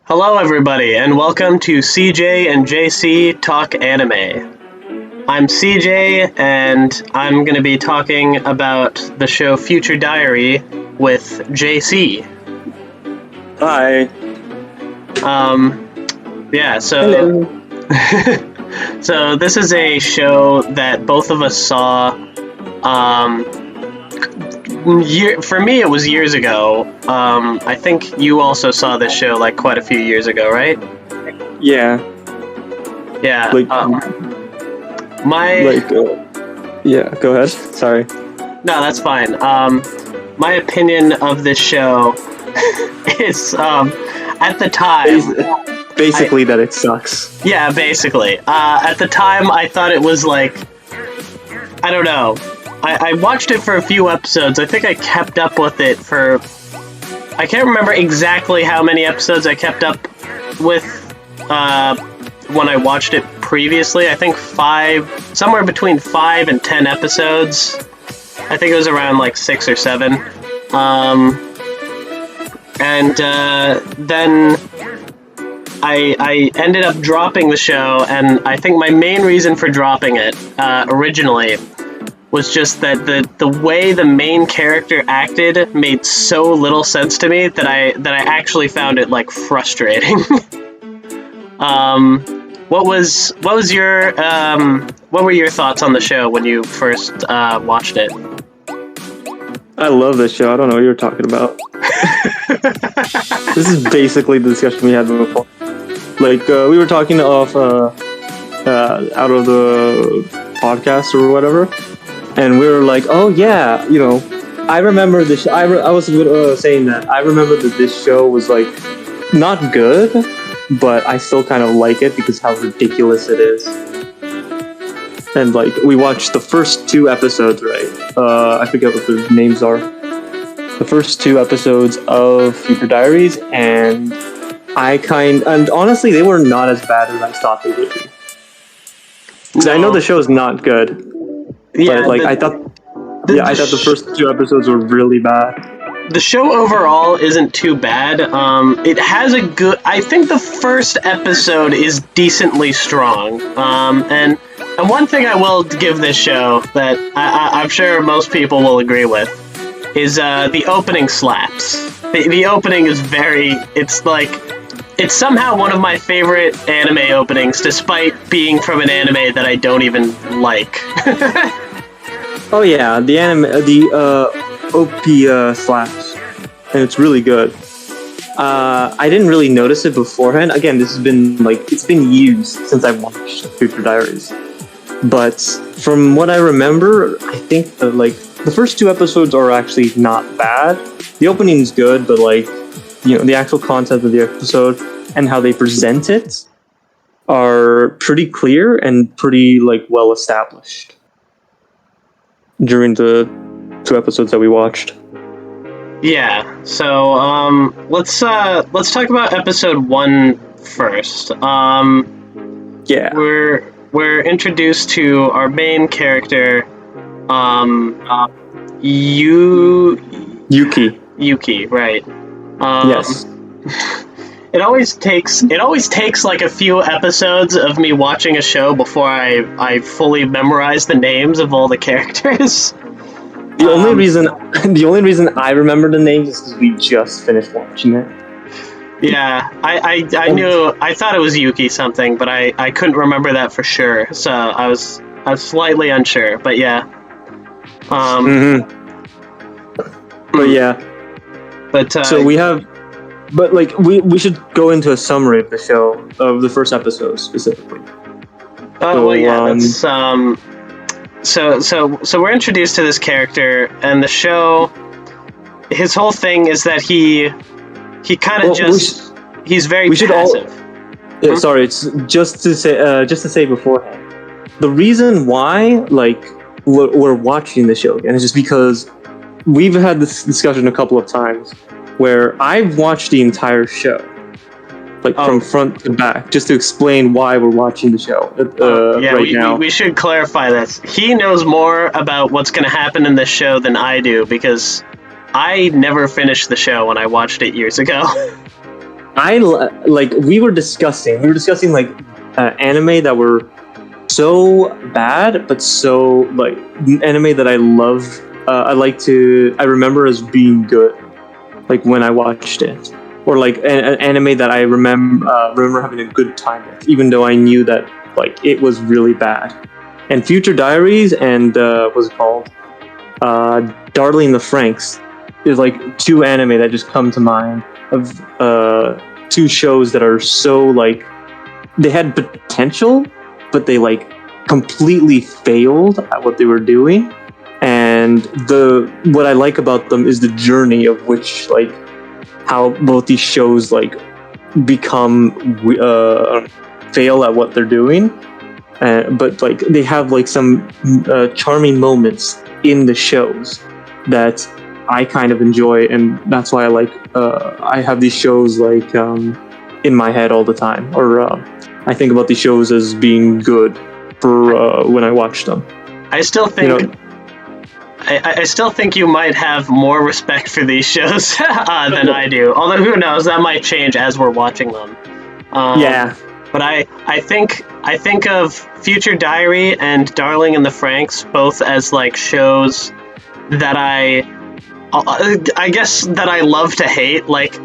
Hello, everybody, and welcome to CJ and JC Talk Anime. I'm CJ, and I'm going to be talking about the show Future Diary with JC. Hi. So Hello. so this is a show that both of us saw. For me, it was years ago. I think you also saw this show like quite a few years ago, right? Yeah. Yeah. Like, yeah. Go ahead. Sorry. No, that's fine. My opinion of this show is at the time. Basically, that it sucks. Yeah, basically. At the time, I thought it was like, I don't know. I watched it for a few episodes. I think I kept up with it for... I can't remember exactly how many episodes I kept up with when I watched it previously. I think somewhere between 5 and 10 episodes. I think it was around like 6 or 7. Then I ended up dropping the show, and I think my main reason for dropping it originally was just that the way the main character acted made so little sense to me that I actually found it like frustrating. What were your thoughts on the show when you first watched it? I love this show. I don't know what you're talking about. This is basically the discussion we had before. Like, we were talking off out of the podcast or whatever. And we were like, oh yeah, I remember this. I was saying that I remember that this show was like not good, but I still kind of like it because how ridiculous it is. And like we watched the first 2 episodes, right? I forget what the names are. The first 2 episodes of Future Diaries, and and honestly, they were not as bad as I thought they would be. Because I know the show is not good. Yeah, but like I thought the first 2 episodes were really bad. The show overall isn't too bad. It has I think the first episode is decently strong. And one thing I will give this show that I'm sure most people will agree with is the opening slaps. The opening is it's somehow one of my favorite anime openings, despite being from an anime that I don't even like. Oh yeah, the OP slaps, and it's really good. I didn't really notice it beforehand. Again, it's been years since I watched Future Diaries, but from what I remember, I think the first 2 episodes are actually not bad. The opening's good, but the actual content of the episode and how they present it are pretty clear and pretty well established during the 2 episodes that we watched. Yeah. So let's talk about episode 1 first. Yeah. We're introduced to our main character, Yuki, right? Yes. It always takes like a few episodes of me watching a show before I fully memorize the names of all the characters. The only reason I remember the names is because we just finished watching it. Yeah, I thought it was Yuki something, but I couldn't remember that for sure. So I was slightly unsure, but yeah. But yeah. But so we have. But we should go into a summary of the show, of the first episode specifically. Let's So we're introduced to this character, and the show, his whole thing is that he kind of he's very passive. Sorry, it's just to say beforehand, the reason why we're watching the show again is just because we've had this discussion a couple of times, where I've watched the entire show, from front to back, just to explain why we're watching the show now. We should clarify this. He knows more about what's going to happen in this show than I do, because I never finished the show when I watched it years ago. we were discussing like anime that were so bad, but so like anime that I love. I remember as being good, like when I watched it, or like an anime that I remember having a good time with, even though I knew that like it was really bad. And Future Diaries and what's it called? Darling the Franxx is like two anime that just come to mind of two shows that are so like they had potential, but they like completely failed at what they were doing. And what I like about them is the journey of which like how both these shows like become fail at what they're doing. But like they have like some charming moments in the shows that I kind of enjoy, and that's why I have these shows like in my head all the time, or I think about these shows as being good for when I watch them. I still think I still think you might have more respect for these shows than I do. Although who knows, that might change as we're watching them. Yeah. But I think of Future Diary and Darling in the Franxx both as like shows that I guess that I love to hate. Like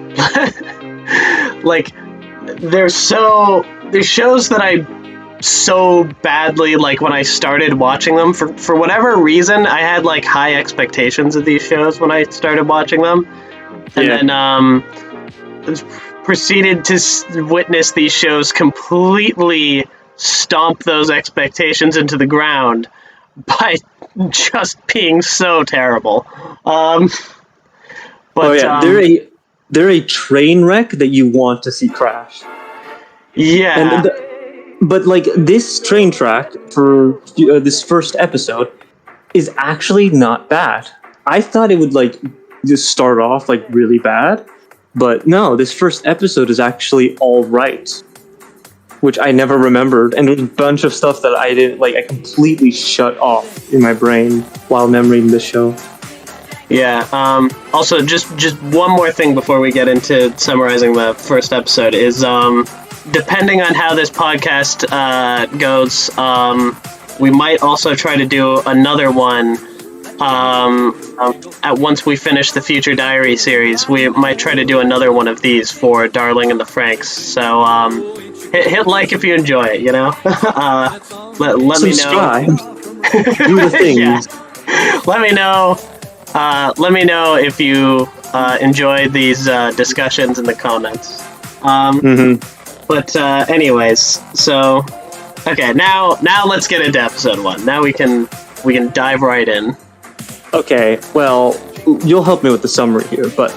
like there's shows that I so badly like when I started watching them for whatever reason. I had like high expectations of these shows when I started watching them, and then proceeded to witness these shows completely stomp those expectations into the ground by just being so terrible. They're a train wreck that you want to see crash. Yeah. But like this train track for this first episode is actually not bad. I thought it would like just start off like really bad, but no, this first episode is actually all right, which I never remembered, and there's a bunch of stuff that I didn't like. I completely shut off in my brain while memorizing the show. Yeah. Also, just one more thing before we get into summarizing the first episode is depending on how this podcast goes, we might also try to do another one. At once we finish the Future Diary series, we might try to do another one of these for Darling and the Franxx. So hit like if you enjoy it. You know, let me know. Do the things. Yeah. Let me know. Let me know if you enjoy these discussions in the comments. But anyways, so okay, now let's get into episode 1. Now we can dive right in. Okay, well, you'll help me with the summary here, but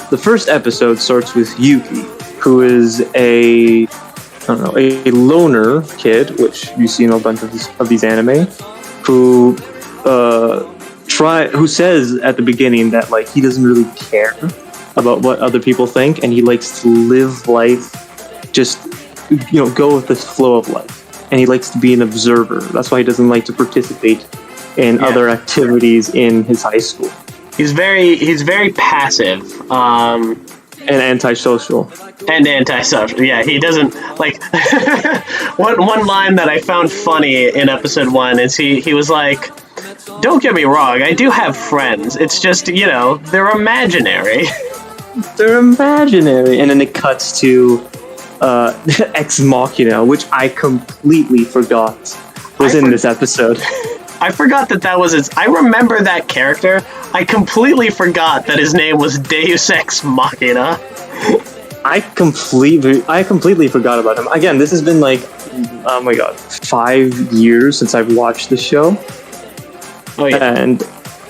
the first episode starts with Yuki, who is a loner kid, which you see in a bunch of these anime, who says at the beginning that like he doesn't really care about what other people think, and he likes to live life, just go with the flow of life, and he likes to be an observer. That's why he doesn't like to participate in other activities in his high school. He's very passive. And antisocial. Yeah, he doesn't like. One line that I found funny in episode 1 is he was like, "Don't get me wrong, I do have friends. It's just they're imaginary." They're imaginary, and then it cuts to Ex Machina, which I completely forgot was in this episode. I forgot that was his. I remember that character. I completely forgot that his name was Deus Ex Machina. I completely forgot about him. Again, this has been like, oh my god, 5 years since I've watched the show. Oh yeah.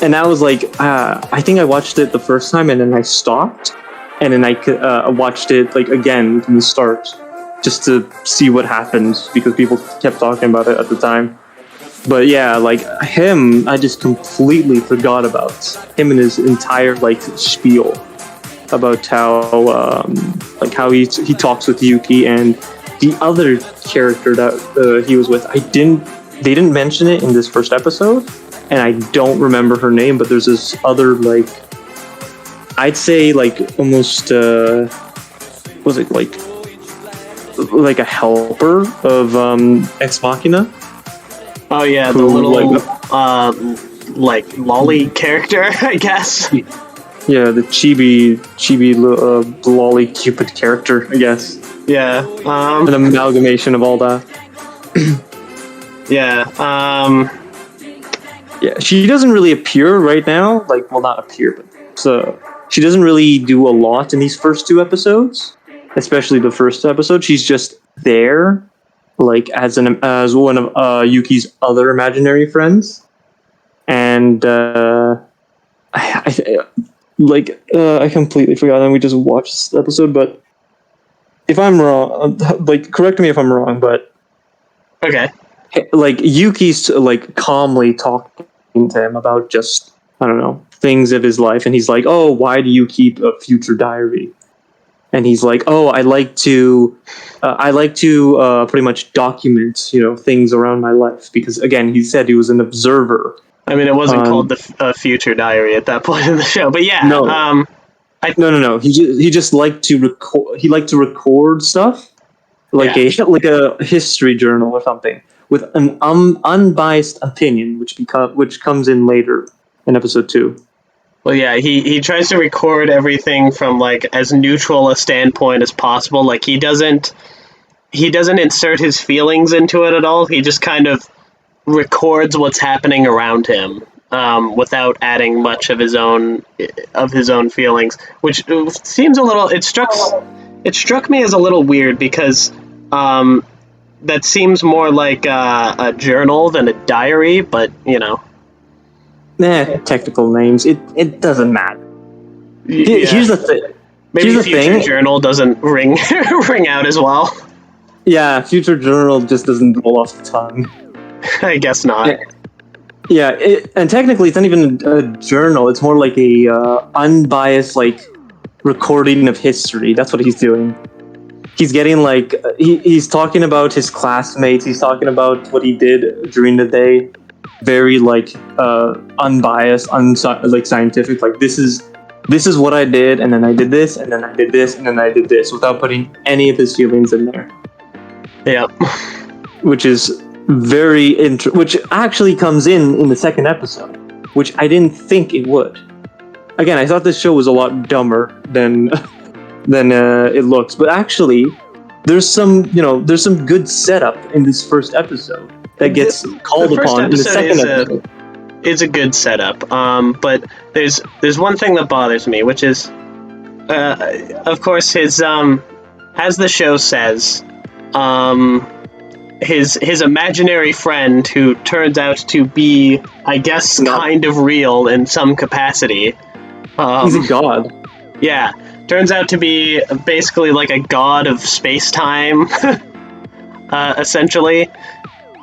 And I was like, I think I watched it the first time, and then I stopped, and then I watched it like again from the start, just to see what happened, because people kept talking about it at the time. But yeah, like him, I just completely forgot about him and his entire like spiel about how he talks with Yuki and the other character that he was with. They didn't mention it in this first episode, and I don't remember her name. But there's this other like, I'd say like almost was it like a helper of Ex Machina? Oh yeah, the Who, little like lolly character, I guess. Yeah, the chibi lolly cupid character, I guess. Yeah. An amalgamation of all that. Yeah. Yeah, she doesn't really appear right now. Like, well, not appear, but she doesn't really do a lot in these first two episodes, especially the first episode. She's just there, like as one of Yuki's other imaginary friends, and I completely forgot, and we just watched this episode. But if I'm wrong, like correct me if I'm wrong, but okay. like Yuki's like calmly talking to him about just I don't know things of his life, and he's like, "Oh, why do you keep a future diary?" And he's like, "Oh, I like to pretty much document things around my life because again, he said he was an observer." I mean, it wasn't called the Future Diary at that point in the show, but yeah. No, no. He just liked to record. He liked to record stuff like a history journal or something with an unbiased opinion, which comes in later in episode 2. Well, yeah, he tries to record everything from like as neutral a standpoint as possible. Like he doesn't insert his feelings into it at all. He just kind of records what's happening around him without adding much of his own feelings, which seems a little. It struck me as a little weird because that seems more like a journal than a diary. But Technical names. It doesn't matter. yeah. Here's the thing. Maybe Future Journal doesn't ring out as well. Yeah, Future Journal just doesn't roll off the tongue. I guess not. Yeah, and technically it's not even a journal. It's more like a unbiased recording of history. That's what he's doing. He's getting he's talking about his classmates. He's talking about what he did during the day. Very unbiased, scientific. Like this is what I did, and then I did this, and then I did this, and then I did this, without putting any of his feelings in there. Yeah, which is very which actually comes in the second episode, which I didn't think it would. Again, I thought this show was a lot dumber than it looks, but actually, there's some good setup in this first episode that gets called upon in the second episode. It's a good setup, but there's one thing that bothers me, which is, of course, his as the show says, his imaginary friend who turns out to be, I guess, kind of real in some capacity. He's a god. Yeah, turns out to be basically like a god of space-time, essentially.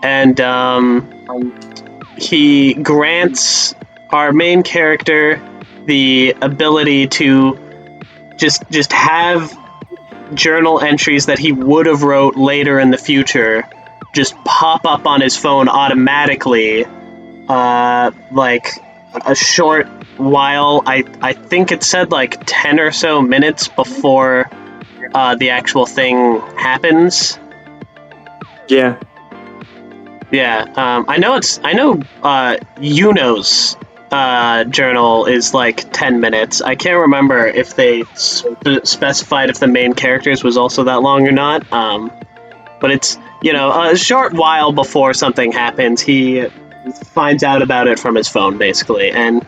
And he grants our main character the ability to just have journal entries that he would have wrote later in the future just pop up on his phone automatically, like a short while. I think it said like 10 or so minutes before the actual thing happens. Yeah. Yeah, I know Yuno's journal is like 10 minutes. I can't remember if they specified if the main character's was also that long or not. But it's, a short while before something happens, he finds out about it from his phone, basically. And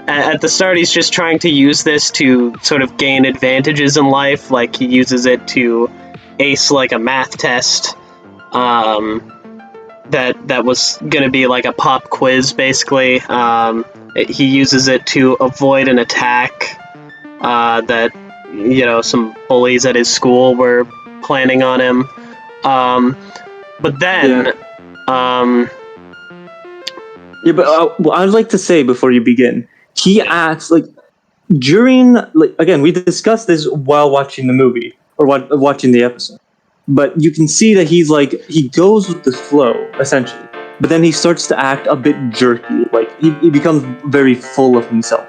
at the start, he's just trying to use this to sort of gain advantages in life. Like, he uses it to ace, like, a math test. That was gonna be like a pop quiz, basically. He uses it to avoid an attack that some bullies at his school were planning on him. But then, but I'd like to say before you begin, he acts during again, we discussed this while watching the movie or watching the episode. But you can see that he goes with the flow, essentially. But then he starts to act a bit jerky. Like, he becomes very full of himself.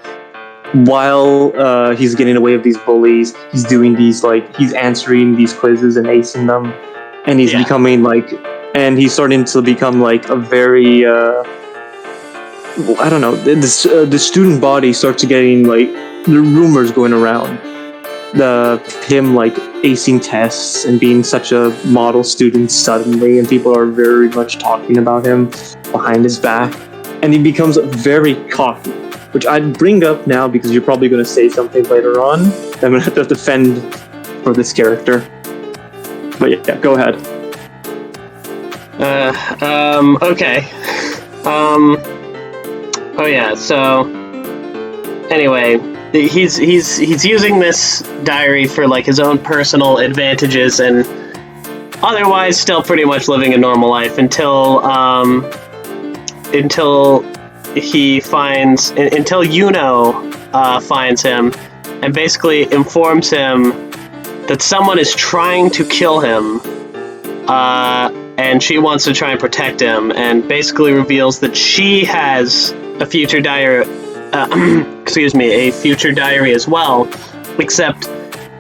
while he's getting away with these bullies, he's doing these he's answering these quizzes and acing them, and he's becoming and he's starting to become a very I don't know. The student body starts getting the rumors going around. Him acing tests and being such a model student suddenly, and people are very much talking about him behind his back, and he becomes very cocky, which I'd bring up now because you're probably going to say something later on. I'm going to have to defend for this character. But yeah, go ahead. Okay. Oh yeah, so anyway, he's using this diary for his own personal advantages, and otherwise still pretty much living a normal life until Yuno finds him and basically informs him that someone is trying to kill him, and she wants to try and protect him, and basically reveals that she has a future diary, a future diary as well, except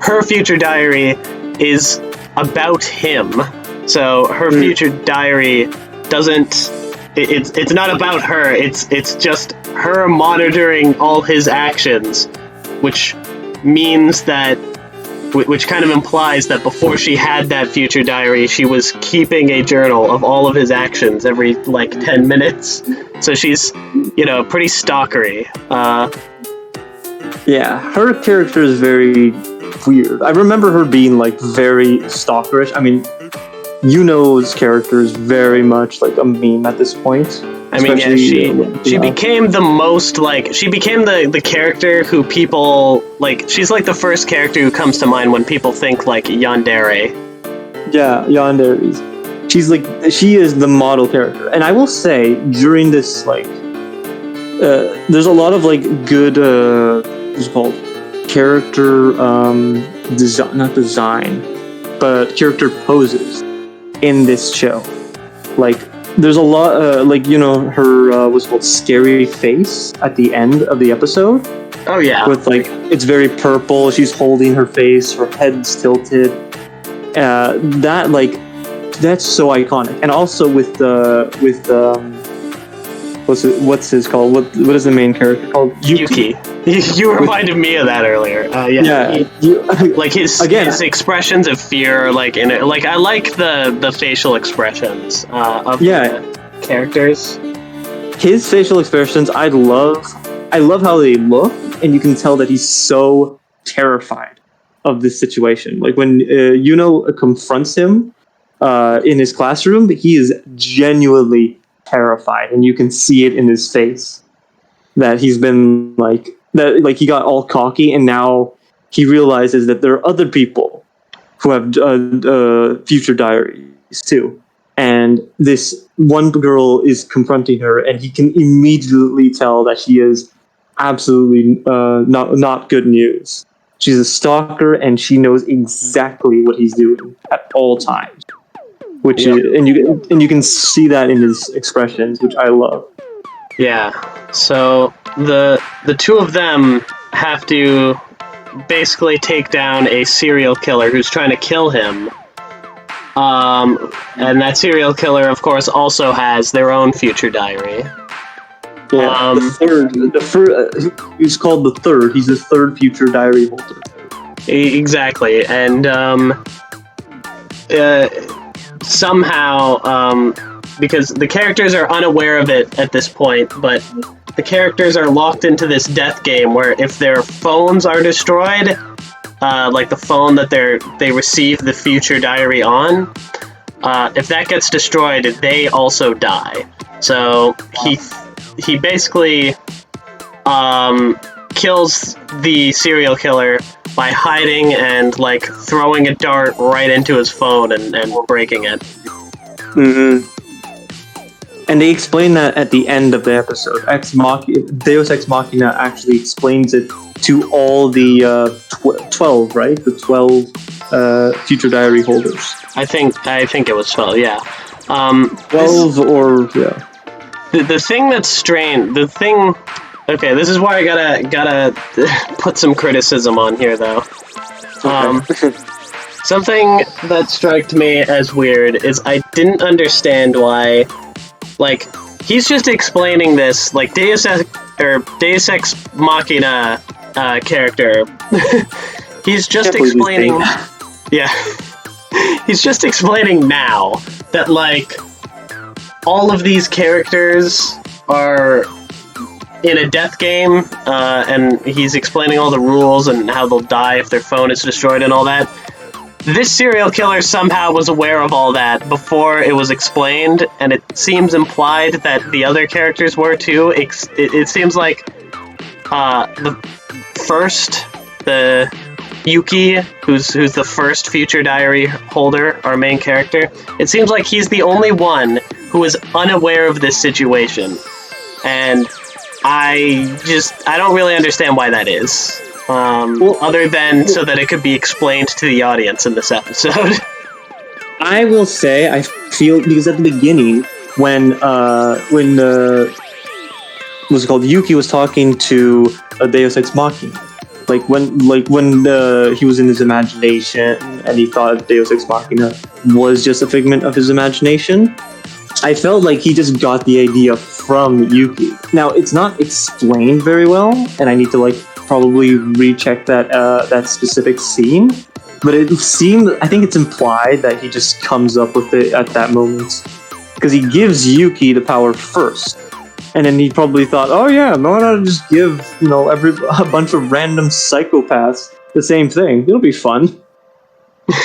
her future diary is about him. So her future diary doesn't. It's not about her. It's just her monitoring all his actions, which means that. Which kind of implies that before she had that future diary, she was keeping a journal of all of his actions every 10 minutes. So she's, pretty stalkery. Yeah, her character is very weird. I remember her being very stalkerish. I mean, Yuno's character is very much a meme at this point. I mean, yeah, she became the most she became the character who people she's the first character who comes to mind when people think Yandere. Yeah, Yandere. She is the model character, and I will say during this there's a lot of good what's it called character not design, but character poses in this show. There's a lot, her what's called scary face at the end of the episode. Oh yeah. With it's very purple. She's holding her face. Her head's tilted. That's so iconic. And also with what's his called? What is the main character called? Yuki. You reminded me of that earlier. His expressions of fear, in it. I like the facial expressions of the characters. His facial expressions, I love how they look, and you can tell that he's so terrified of this situation. When Yuno confronts him in his classroom, he is genuinely terrified, and you can see it in his face that he's been he got all cocky, and now he realizes that there are other people who have future diaries too, and this one girl is confronting her, and he can immediately tell that she is absolutely not good news. She's a stalker, and she knows exactly what he's doing at all times. Which is, and you can see that in his expressions, which I love. Yeah. So the two of them have to basically take down a serial killer who's trying to kill him. And that serial killer, of course, also has their own future diary. Yeah, the third, he's called the third. He's the third future diary holder. Exactly, and somehow, because the characters are unaware of it at this point, but the characters are locked into this death game where if their phones are destroyed, the phone that they receive the future diary on, if that gets destroyed, they also die. So he basically kills the serial killer by hiding and throwing a dart right into his phone and breaking it. Mm-hmm. And they explain that at the end of the episode. Deus Ex Machina actually explains it to all the 12, right? The 12 future diary holders. I think it was 12, yeah. 12 or, yeah. The thing that's strange, the thing Okay, this is where I gotta put some criticism on here, though. Okay. Something that struck me as weird is I didn't understand why, like, he's just explaining this, like, Deus Ex Machina character. He's just explaining. Yeah. He's just explaining now that, like, all of these characters are in a death game, and he's explaining all the rules and how they'll die if their phone is destroyed and all that. This serial killer somehow was aware of all that before it was explained, and it seems implied that the other characters were too. It seems like the Yuki, who's the first future diary holder, our main character, it seems like he's the only one who is unaware of this situation. And I don't really understand why that is. Other than so that it could be explained to the audience in this episode. I will say, I feel, because at the beginning, when what's it called, Yuki was talking to a Deus Ex Machina, when he was in his imagination and he thought Deus Ex Machina was just a figment of his imagination, I felt like he just got the idea from Yuki. Now, it's not explained very well, and I need to probably recheck that specific scene. But it seemed, I think it's implied that he just comes up with it at that moment, because he gives Yuki the power first, and then he probably thought, oh yeah, why not just give a bunch of random psychopaths the same thing? It'll be fun,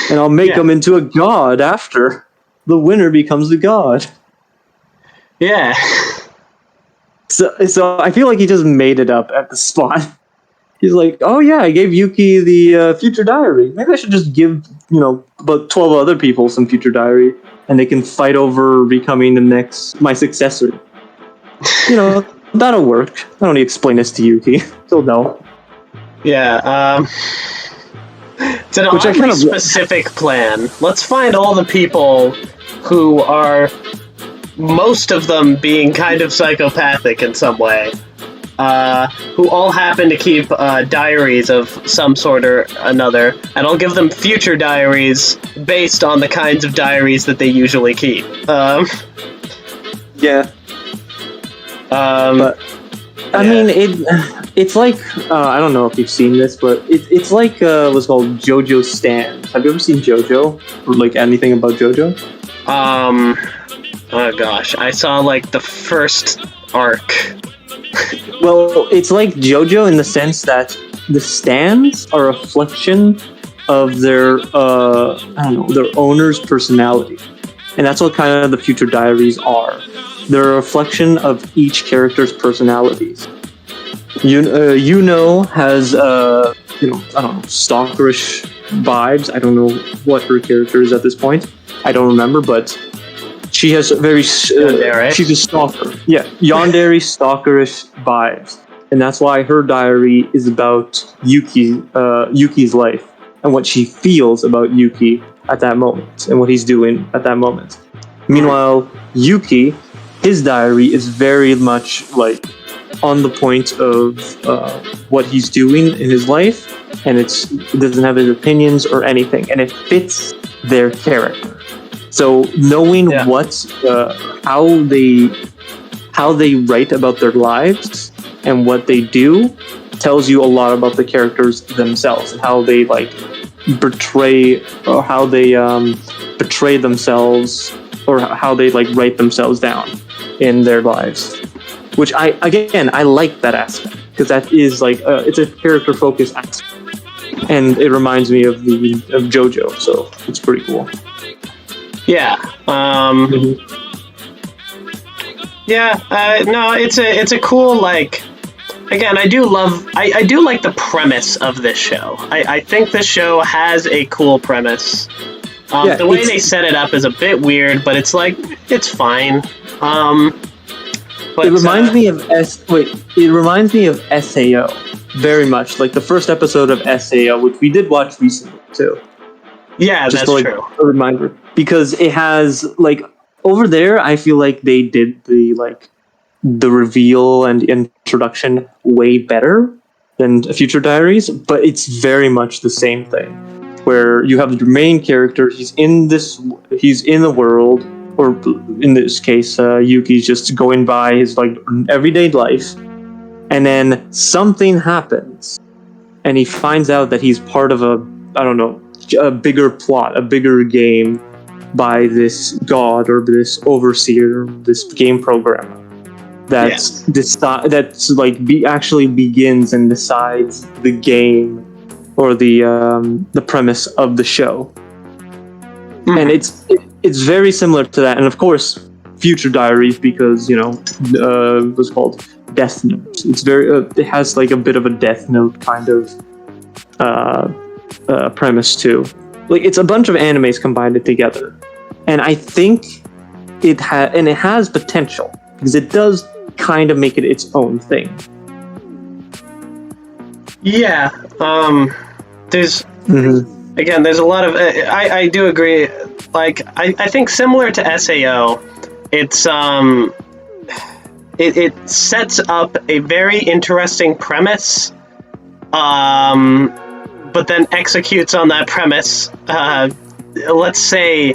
and I'll make them into a god after. The winner becomes the god. Yeah. So I feel like he just made it up at the spot. He's like, oh yeah, I gave Yuki the future diary. Maybe I should just give, about 12 other people some future diary, and they can fight over becoming my successor. That'll work. I don't need to explain this to Yuki. He'll know. Yeah, it's an oddly specific plan. Let's find all the people who are, most of them being kind of psychopathic in some way. Who all happen to keep diaries of some sort or another, and I'll give them future diaries based on the kinds of diaries that they usually keep. Yeah. But I mean, it's like I don't know if you've seen this, but it's like what's called JoJo Stand. Have you ever seen JoJo or anything about JoJo? Oh gosh, I saw the first arc. Well, it's like JoJo in the sense that the stands are a reflection of their their owner's personality, and that's what kind of the future diaries are. They're a reflection of each character's personalities. Has I don't know, stalkerish vibes. I don't know what her character is at this point. I don't remember, but she has very she's a stalker. Yeah, Yandere stalkerish vibes, and that's why her diary is about Yuki's life and what she feels about Yuki at that moment and what he's doing at that moment. Meanwhile, Yuki, his diary is very much on the point of what he's doing in his life, and it doesn't have his opinions or anything, and it fits their character. So knowing how they write about their lives and what they do tells you a lot about the characters themselves and how they portray or how they portray themselves or how they write themselves down in their lives. Which I like that aspect, because that is it's a character focused aspect, and it reminds me of JoJo, so it's pretty cool. Yeah. Yeah. No, it's a cool Again, I do like the premise of this show. I think this show has a cool premise. The way they set it up is a bit weird, but it's it's fine. But, it reminds me of SAO very much, the first episode of SAO, which we did watch recently too. Yeah, just that's true. A reminder, because it has over there, I feel like they did the the reveal and introduction way better than Future Diaries, but it's very much the same thing. Where you have the main character, he's in the world, or in this case, Yuki's just going by his like everyday life, and then something happens, and he finds out that he's part of a bigger plot, a bigger game by this god or this overseer, this game programmer that's like actually begins and decides the game or the premise of the show. And it's very similar to that, and of course Future Diaries, because what's called Death Note. It's very it has like a bit of a Death Note kind of premise too. Like it's a bunch of animes combined together, and I think it has potential because it does kind of make it its own thing. Yeah. There's again, there's a lot of I do agree. Like I think similar to SAO, it's it sets up a very interesting premise, but then executes on that premise, let's say,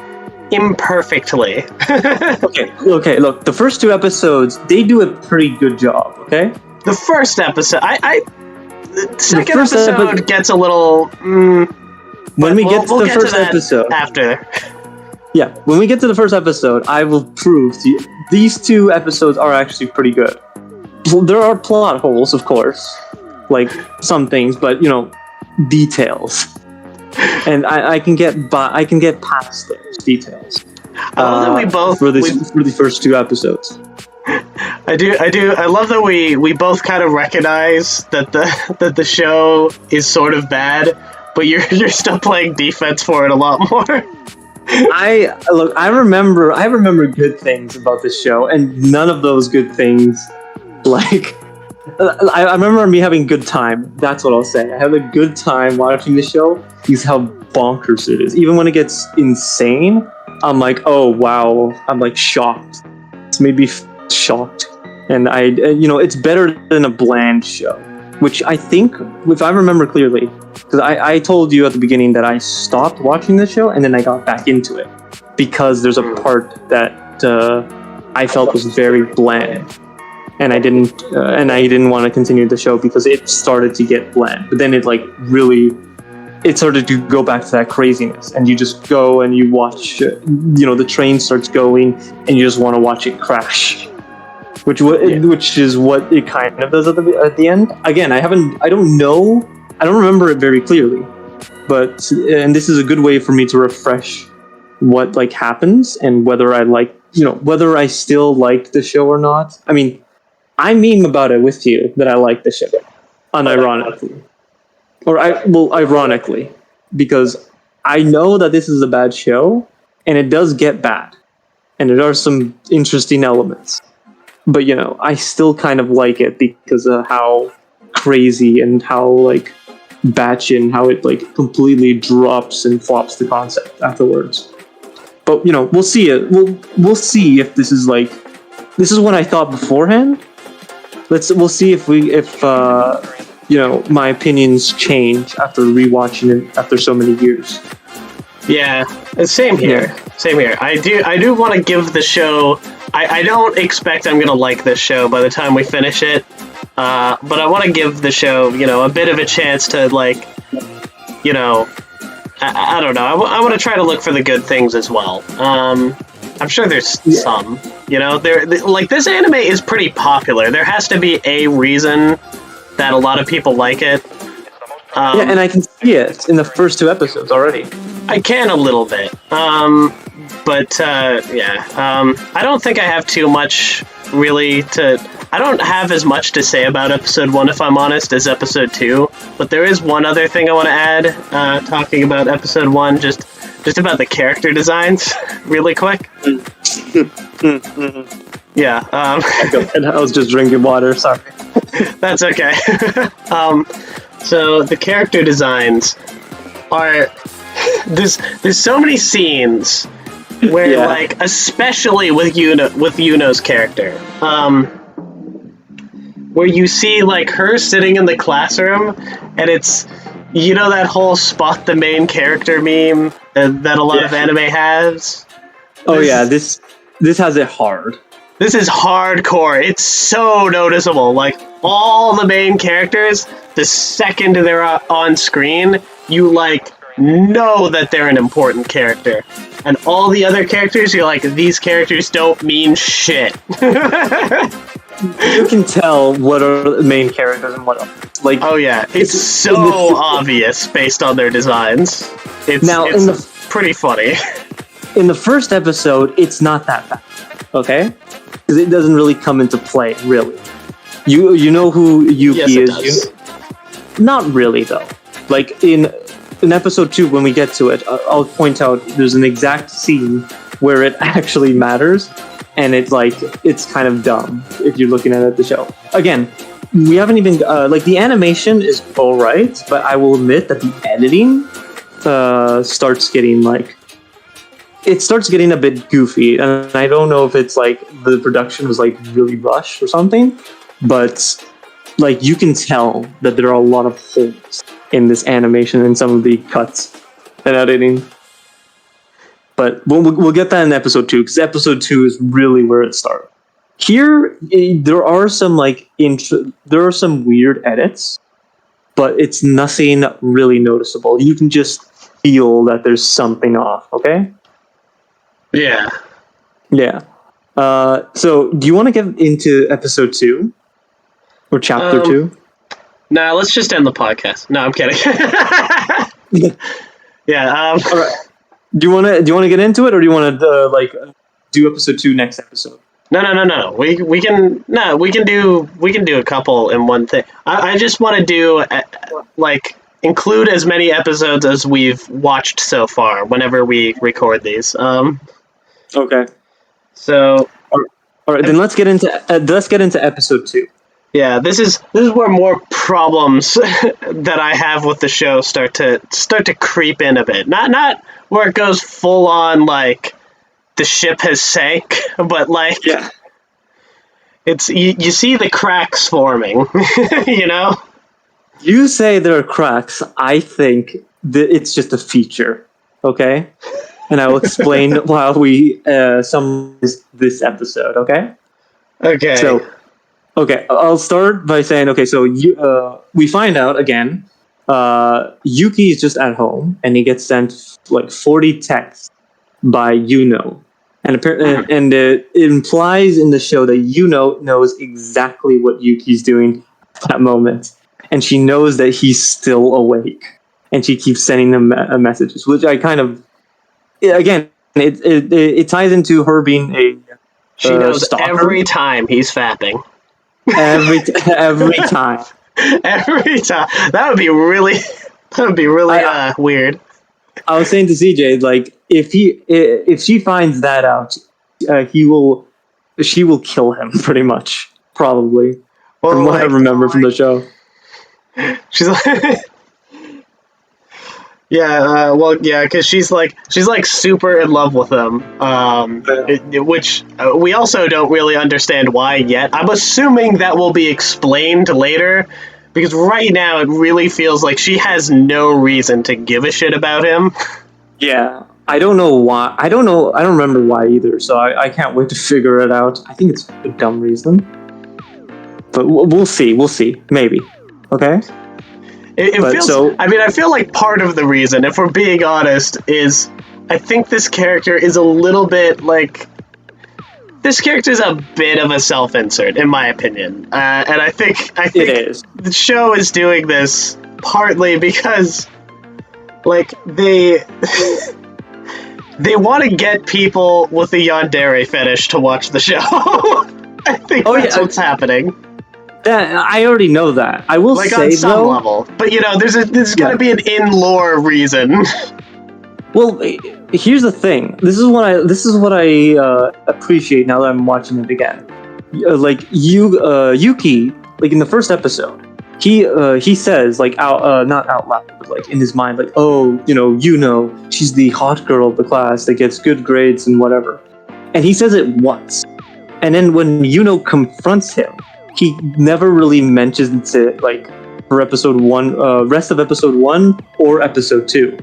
imperfectly. Okay. Look, the first 2 episodes, they do a pretty good job. Okay. The first episode, the second episode gets a little. When we get to the first episode, after. Yeah, when we get to the first episode, I will prove to you these 2 episodes are actually pretty good. There are plot holes, of course, like some things, but details, and I can get past those details. For the first 2 episodes. I do. I love that we both kind of recognize that the show is sort of bad, but you're still playing defense for it a lot more. I remember good things about this show, and none of those good things, like, I remember me having good time. That's what I'll say. I had a good time watching the show because how bonkers it is. Even when it gets insane, I'm like, oh wow, I'm like shocked. It's made me shocked, and it's better than a bland show, which I think, if I remember clearly. Because I told you at the beginning that I stopped watching the show and then I got back into it because there's a part that I felt was very bland, and I didn't want to continue the show because it started to get bland. But then it started to go back to that craziness, and you just go and you watch. The train starts going, and you just want to watch it crash. Which is what it kind of does at the end. Again, I don't know. I don't remember it very clearly, and this is a good way for me to refresh what happens and whether whether I still liked the show or not. I mean, I meme about it with you that I like the show, unironically, or ironically, because I know that this is a bad show, and it does get bad, and there are some interesting elements, but I still kind of like it because of how crazy and how batchin', and how it completely drops and flops the concept afterwards. But we'll see it. We'll see if this is what I thought beforehand. We'll see if my opinions change after rewatching it after so many years. Yeah, same here. Yeah. Same here. I do want to give the show. I don't expect I'm gonna like this show by the time we finish it. But I want to give the show, a bit of a chance to, I don't know. I want to try to look for the good things as well. I'm sure there's some, this anime is pretty popular. There has to be a reason that a lot of people like it. And I can see it in the first 2 episodes already. I can a little bit. I don't think I have too much really I don't have as much to say about episode 1, if I'm honest, as episode 2. But there is one other thing I want to add, talking about episode 1, just about the character designs, really quick. Yeah. I was just drinking water. Sorry. That's okay. So the character designs are there's so many scenes where especially with Yuno's character. where you see like her sitting in the classroom, and it's, you know, that whole spot the main character meme that a lot of anime has. Oh yeah, this has it hard. This is hardcore. It's so noticeable. Like, all the main characters, the second they're on screen, you, like, know that they're an important character. And all the other characters, you're like, these characters don't mean shit. You can tell what are the main characters and what aren't. Like, oh yeah, it's so obvious based on their designs. It's pretty funny. In the first episode, it's not that bad, okay? Because it doesn't really come into play, really. You know who Yuki is? Not really, though. Like, in episode 2, when we get to it, I'll point out there's an exact scene where it actually matters, and it's kind of dumb if you're looking at the show. Again, we haven't even... the animation is alright, but I will admit that the editing starts getting, it starts getting a bit goofy, and I don't know if it's like the production was like really rushed or something, but like you can tell that there are a lot of holes in this animation and some of the cuts and editing. But we'll get that in episode 2, because episode 2 is really where it starts. Here, there are some there are some weird edits, but it's nothing really noticeable. You can just feel that there's something off. Okay. Yeah. Yeah. So, do you want to get into episode 2? Or chapter 2? Nah, let's just end the podcast. No, I'm kidding. Yeah. All right. Do you want to get into it, or do you want to do episode 2 next episode? No. We can do a couple in one thing. I just want to do include as many episodes as we've watched so far whenever we record these. Okay. So, all right. Then let's get into episode 2. Yeah, this is where more problems that I have with the show start to creep in a bit. Not where it goes full on like the ship has sank, but like it's you see the cracks forming, you know? You say there are cracks. I think that it's just a feature, okay? And I will explain while we summarize this episode, okay? Okay. So, I'll start by saying, so we find out again, Yuki is just at home, and he gets sent 40 texts by Yuno. And it implies in the show that Yuno knows exactly what Yuki's doing at that moment. And she knows that he's still awake. And she keeps sending him messages, which I kind of... Again, it ties into her being a She knows stalker. Every time he's fapping. Every time. Every time. That would be really weird. I was saying to CJ, if she finds that out, she will kill him pretty much, probably. Well, from what I remember from the show. She's like, because she's super in love with him, which we also don't really understand why yet. I'm assuming that will be explained later, because right now it really feels like she has no reason to give a shit about him. Yeah, I don't know why. I don't remember why either, so I can't wait to figure it out. I think it's a dumb reason. But we'll see. Maybe. Okay? It feels... So, I feel like part of the reason, if we're being honest, is I think this character is a little bit, this character is a bit of a self-insert, in my opinion. And I think it is. The show is doing this partly because, they want to get people with the Yandere fetish to watch the show. I think that's what's happening. I already know that. I will say, on some level. But, there's got to be an in-lore reason. Well, here's the thing. This is what I appreciate now that I'm watching it again. Yuki, in the first episode, he says, not out loud, but in his mind, she's the hot girl of the class that gets good grades and whatever. And he says it once. And then when Yuno confronts him, he never really mentions it like for episode 1, rest of episode 1 or episode 2.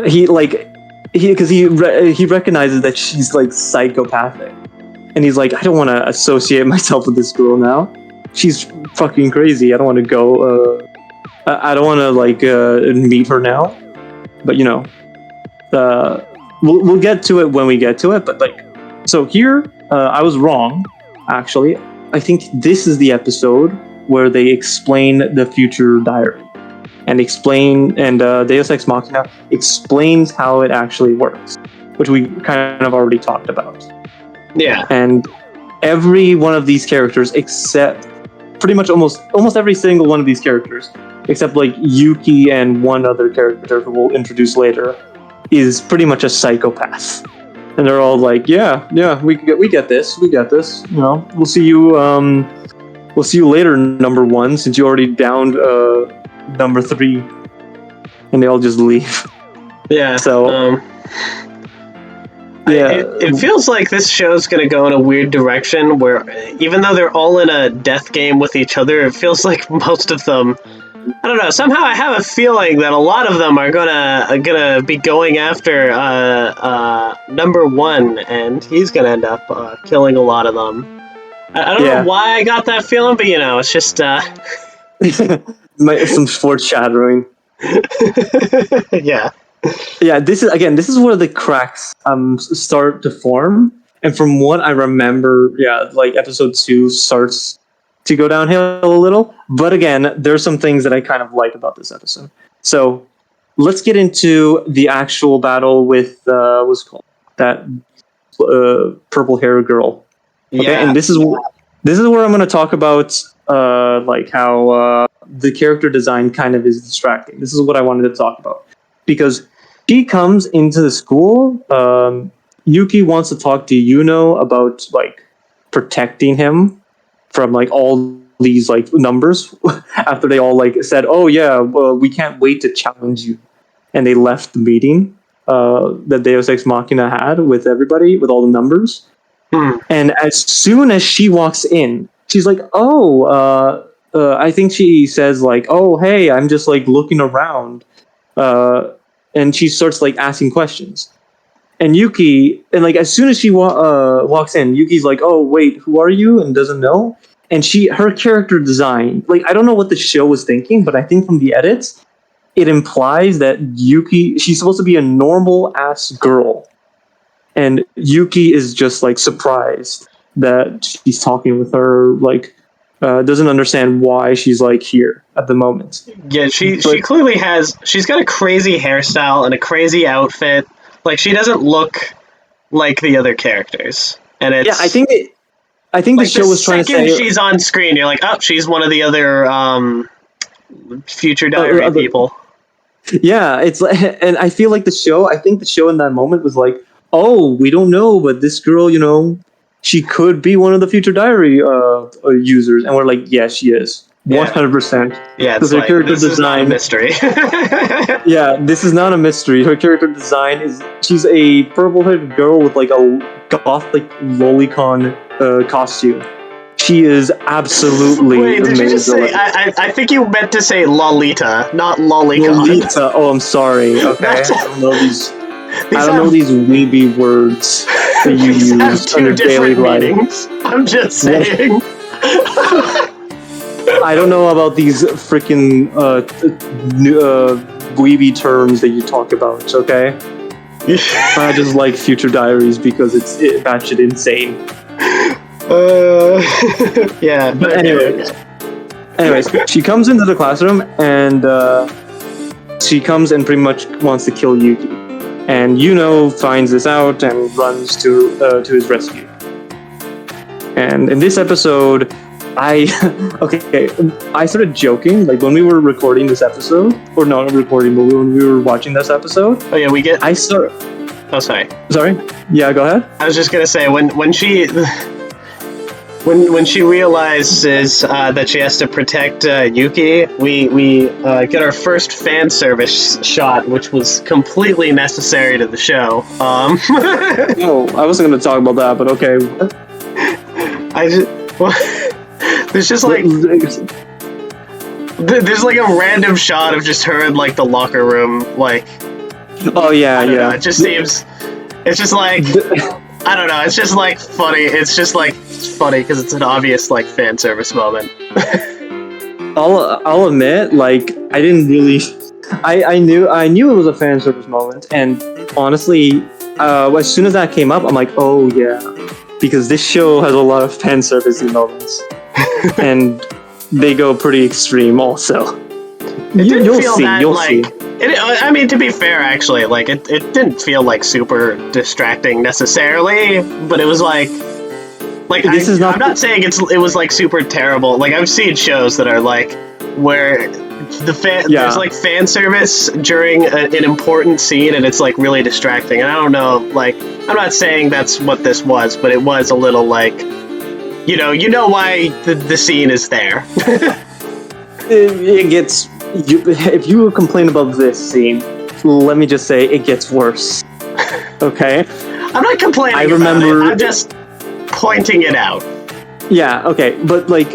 He recognizes that she's like psychopathic, and he's like, I don't want to associate myself with this girl now. She's fucking crazy. I don't want to go. I don't want to like meet her now. But you know, we'll get to it when we get to it. But like, so here I was wrong. Actually, I think this is the episode where they explain the future diary. And Deus Ex Machina explains how it actually works, which we kind of already talked about. Yeah. And every one of these characters, except pretty much almost every single one of these characters, except like Yuki and one other character who we'll introduce later, is pretty much a psychopath. And they're all like, yeah, we get this. You know, we'll see you later, number 1, since you already downed number 3, and they all just leave. Yeah. So, it feels like this show's gonna go in a weird direction where, even though they're all in a death game with each other, it feels like most of them, I don't know. Somehow I have a feeling that a lot of them are gonna be going after number 1, and he's gonna end up killing a lot of them. I don't know why I got that feeling, but you know, it's just some foreshadowing. Yeah. Yeah, this is where the cracks start to form, and from what I remember, like episode 2 starts to go downhill a little. But again, there's some things that I kind of like about this episode. So let's get into the actual battle with what's it called, that purple hair girl. Okay, Yeah. and this is where I'm going to talk about like how the character design kind of is distracting. This is what I wanted to talk about, because she comes into the school. Yuki wants to talk to Yuno about like protecting him from like all these like numbers after they all like said, oh yeah, well, we can't wait to challenge you, and they left the meeting that Deus Ex Machina had with everybody, with all the numbers. And as soon as she walks in, she's like, oh, I think she says like, oh, hey, I'm just like looking around. And she starts like asking questions. And Yuki, and like as soon as she walks in, Yuki's like, oh, wait, who are you? And doesn't know. And her character design, like, I don't know what the show was thinking, but I think from the edits, it implies that Yuki, she's supposed to be a normal ass girl. And Yuki is just like surprised that she's talking with her, like doesn't understand why she's like here at the moment. Yeah, she clearly she's got a crazy hairstyle and a crazy outfit. Like, she doesn't look like the other characters. And it's, I think the show was trying to say, she's on screen, you're like, oh, she's one of the other future diary people. Yeah, it's like, and I feel like the show in that moment was like, oh, we don't know, but this girl, you know, she could be one of the future diary users. And we're like, yeah, she is. 100%. Yeah, it's like, this is not a mystery. Yeah, this is not a mystery. Her character design she's a purple-haired girl with like a gothic lolicon costume. She is absolutely Wait, did amazing. you just say, I think you meant to say Lolita, not lolicon. Lolita, oh, I'm sorry. Okay, I don't know these weeby words that you use in your daily life. I'm just saying. I don't know about these freaking weeby terms that you talk about, okay? I just like Future Diaries because it's batshit insane. Yeah. But anyways, she comes into the classroom and she comes and pretty much wants to kill Yuki. And Yuno finds this out and runs to his rescue. And in this episode, I started joking, like when we were recording this episode, or not recording, but when we were watching this episode. Oh yeah, Oh, sorry. Sorry? Yeah, go ahead. I was just gonna say, when she realizes that she has to protect Yuki, we get our first fan service shot, which was completely necessary to the show. No, I wasn't going to talk about that, but okay. There's just like there's like a random shot of just her in like the locker room, like. Oh yeah, I don't know, yeah. it just seems. It's just like I don't know. It's just like funny. It's just like funny because it's an obvious like fan service moment. I'll admit, like I didn't really. I knew it was a fan service moment, and honestly, as soon as that came up, I'm like, oh yeah, because this show has a lot of fan service moments, and they go pretty extreme also. You'll see. I mean, to be fair, actually, like it didn't feel like super distracting necessarily, but it was like I'm not saying it was like super terrible. Like I've seen shows that are like where there's like fan service during an important scene, and it's like really distracting. And I don't know, like I'm not saying that's what this was, but it was a little like, you know why the scene is there. It gets. If you complain about this scene, let me just say it gets worse. Okay? I'm not complaining about it. I'm just pointing it out. Yeah, okay. But like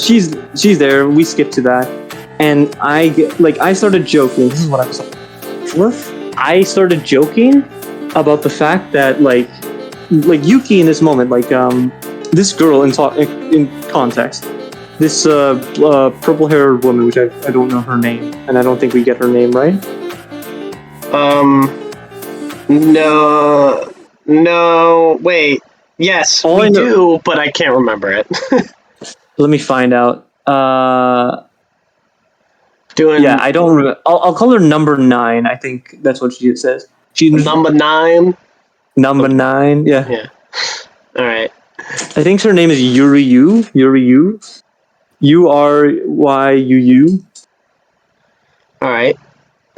she's there, we skip to that. And I started joking. This is what I was like. I started joking about the fact that like Yuki in this moment, like this girl in context. This purple-haired woman, which I don't know her name, and I don't think we get her name right. No, wait. Yes, we do, but I can't remember it. Let me find out. I don't remember. I'll call her number 9. I think that's what she says. She's number 9. Number 9. Yeah. Yeah. All right. I think her name is Yuryu. Uryu. All right.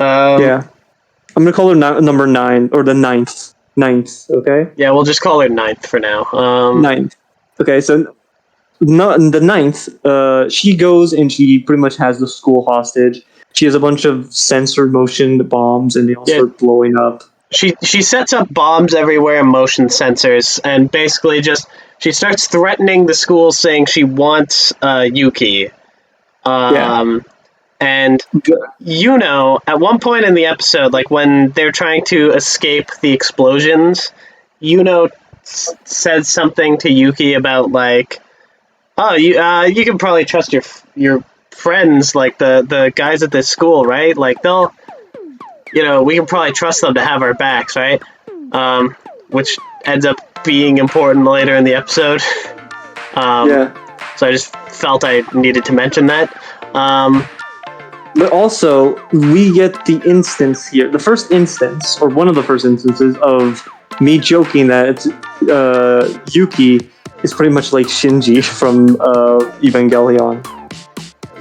Yeah. I'm gonna call her number 9 or the ninth. Okay. Yeah, we'll just call her 9th for now. 9th. Okay, so the 9th, she goes and she pretty much has the school hostage. She has a bunch of sensor motion bombs, and they all start blowing up. She sets up bombs everywhere and motion sensors, and basically she starts threatening the school, saying she wants Yuki. And at one point in the episode, like when they're trying to escape the explosions, said something to Yuki about like, oh, you can probably trust your friends, like the guys at this school, right? Like they'll, we can probably trust them to have our backs, right? Which ends up being important later in the episode. So I just felt I needed to mention that. But also, we get the instance here, the first instance, or one of the first instances of me joking that Yuki is pretty much like Shinji from Evangelion.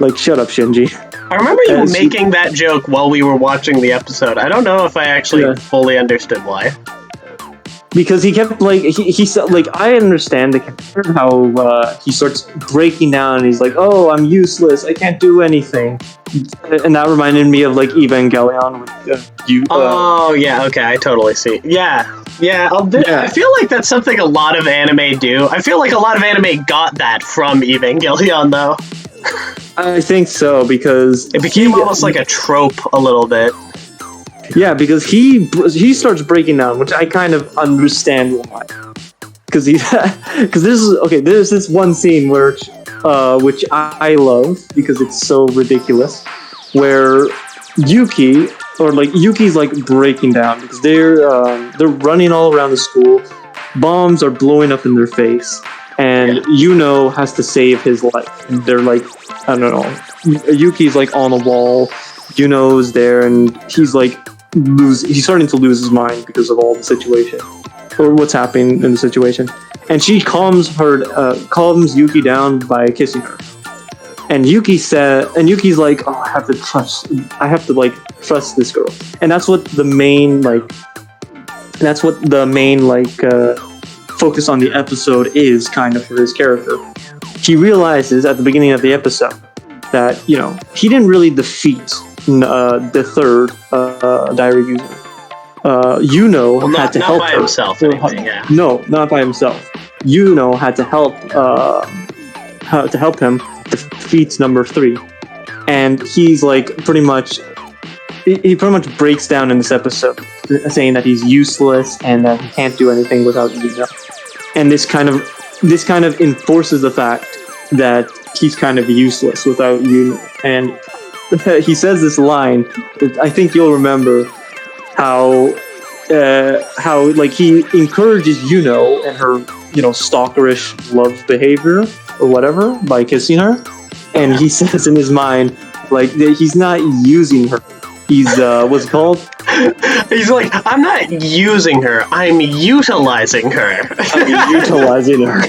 Like, shut up, Shinji. I remember you making that joke while we were watching the episode. I don't know if I actually fully understood why. Because he kept he said I understand the character, how he starts breaking down and he's like, oh, I'm useless, I can't do anything, and that reminded me of like Evangelion with you. Oh yeah, okay, I totally see. Yeah. I feel like that's something a lot of anime do. I feel like a lot of anime got that from Evangelion though. I think so, because it became almost like a trope a little bit. Yeah, because he starts breaking down, which I kind of understand why. Because there's this one scene which I love because it's so ridiculous, where Yuki's like breaking down because they're running all around the school, bombs are blowing up in their face, and has to save his life. They're like, I don't know, Yuki's like on a wall, Yuno's there, and he's like he's starting to lose his mind because of all the situation or what's happening in the situation, and she calms Yuki down by kissing her, and Yuki's like, oh, I have to trust this girl, and that's what the main focus on the episode is, kind of, for his character. He realizes at the beginning of the episode that he didn't really defeat the third diary user. Had to help by her. Himself, anyway, yeah. No, not by himself. Had to help to help him defeat number 3. And he's like pretty much he pretty much breaks down in this episode, saying that he's useless and that he can't do anything without Yuno. And this kind of enforces the fact that he's kind of useless without Yuno. And he says this line that I think you'll remember, how like he encourages Yuno and her, stalkerish love behavior or whatever by kissing her. And he says in his mind, like, that he's not using her. He's, what's it called? He's like, I'm not using her, I'm utilizing her. I'm utilizing her.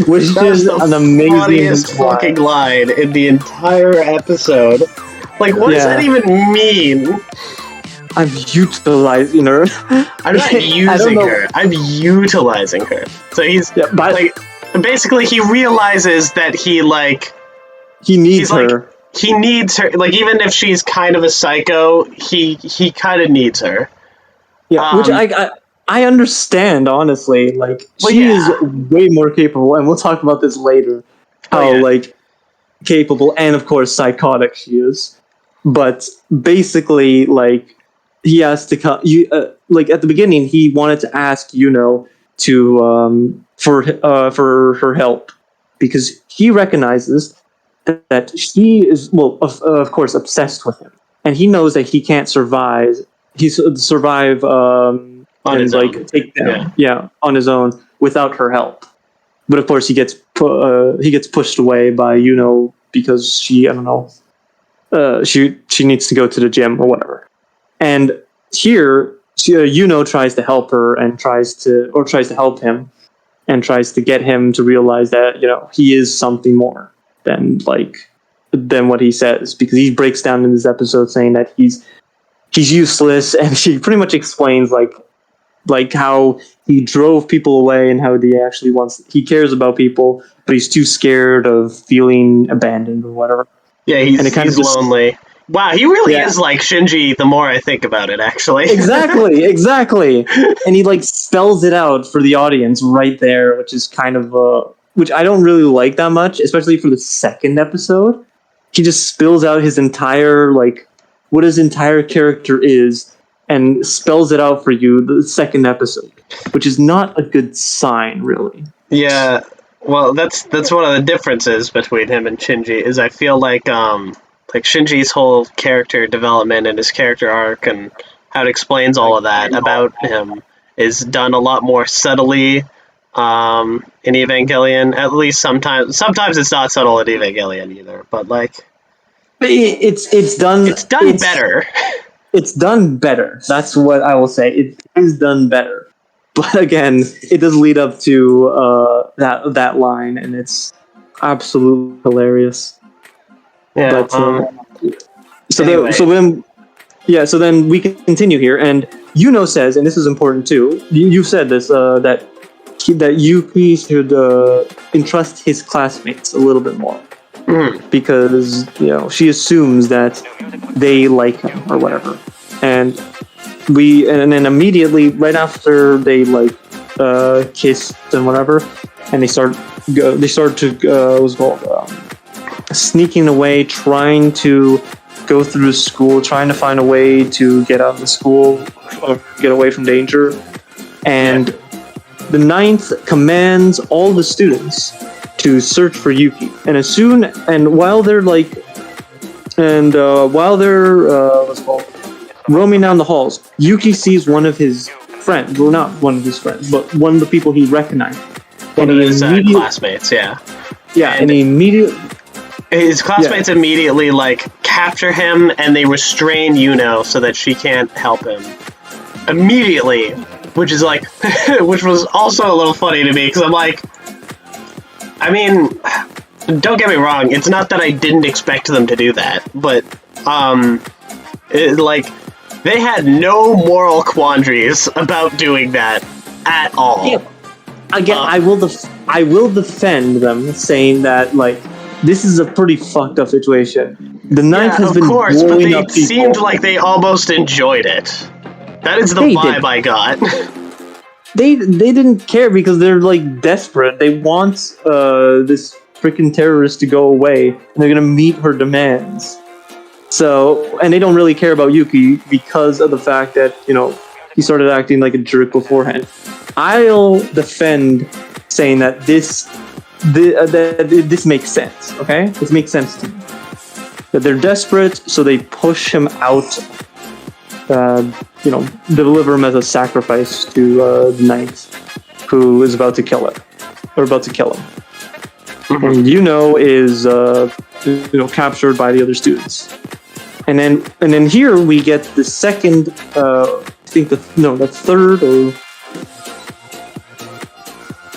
Which is an amazing funniest fucking line in the entire episode. Like, what does that even mean? I'm utilizing her. I'm not using her, I'm utilizing her. So he's, basically he realizes that he needs her. He needs her, like, even if she's kind of a psycho, he kind of needs her. Yeah, which I understand, honestly. Like, she is way more capable, and we'll talk about this later. How, capable and, of course, psychotic she is. But basically, like, he has to come. Like, at the beginning, he wanted to ask Yuno for her help, because he recognizes that she is, of course, obsessed with him, and he knows that he can't survive. On his own. Take down, on his own without her help. But of course, he gets pushed away by because she, I don't know, she needs to go to the gym or whatever. And here, tries to help her and tries to help him, and tries to get him to realize that he is something more than what he says, because he breaks down in this episode saying that he's useless, and she pretty much explains like how he drove people away and how he cares about people, but he's too scared of feeling abandoned or whatever. Yeah, he's lonely. Wow, he really is like Shinji the more I think about it, actually. Exactly. And he spells it out for the audience right there, which is kind of which I don't really like that much, especially for the second episode. He just spills out his entire, what his entire character is, and spells it out for you the second episode, which is not a good sign, really. Yeah, well, that's one of the differences between him and Shinji, is I feel like Shinji's whole character development and his character arc and how it explains all of that about him is done a lot more subtly in Evangelion. At least sometimes it's not subtle in Evangelion either, but it's done better. It's done better. That's what I will say. It is done better. But again, it does lead up to that line, and it's absolutely hilarious. Yeah. But, so then we can continue here, and Yuno says, and this is important too. You said this that Yuki should entrust his classmates a little bit more, because she assumes that they like him or whatever, and then immediately right after they kiss and whatever, and they start to what's called sneaking away, trying to go through school, trying to find a way to get out of the school or get away from danger, and the 9th commands all the students to search for Yuki. And while they're roaming down the halls, Yuki sees one of his friends. Well, not one of his friends, but one of the people he recognized. One of his classmates, yeah. Yeah, and his classmates immediately capture him, and they restrain Yuno so that she can't help him. Immediately, which is which was also a little funny to me, because I'm I mean, don't get me wrong, it's not that I didn't expect them to do that, but they had no moral quandaries about doing that at all. Yeah. Again, I will defend them, saying that this is a pretty fucked up situation. The 9th has been blowing up people. But they seemed like they almost enjoyed it. That is the vibe I got. They didn't care, because they're desperate. They want this freaking terrorists to go away, and they're gonna meet her demands. So, and they don't really care about Yuki because of the fact that, he started acting like a jerk beforehand. I'll defend saying that this makes sense, okay? This makes sense to me. That they're desperate, so they push him out, deliver him as a sacrifice to the knight who is about to kill him. Or about to kill him. And is captured by the other students. And then here we get the second, the third, or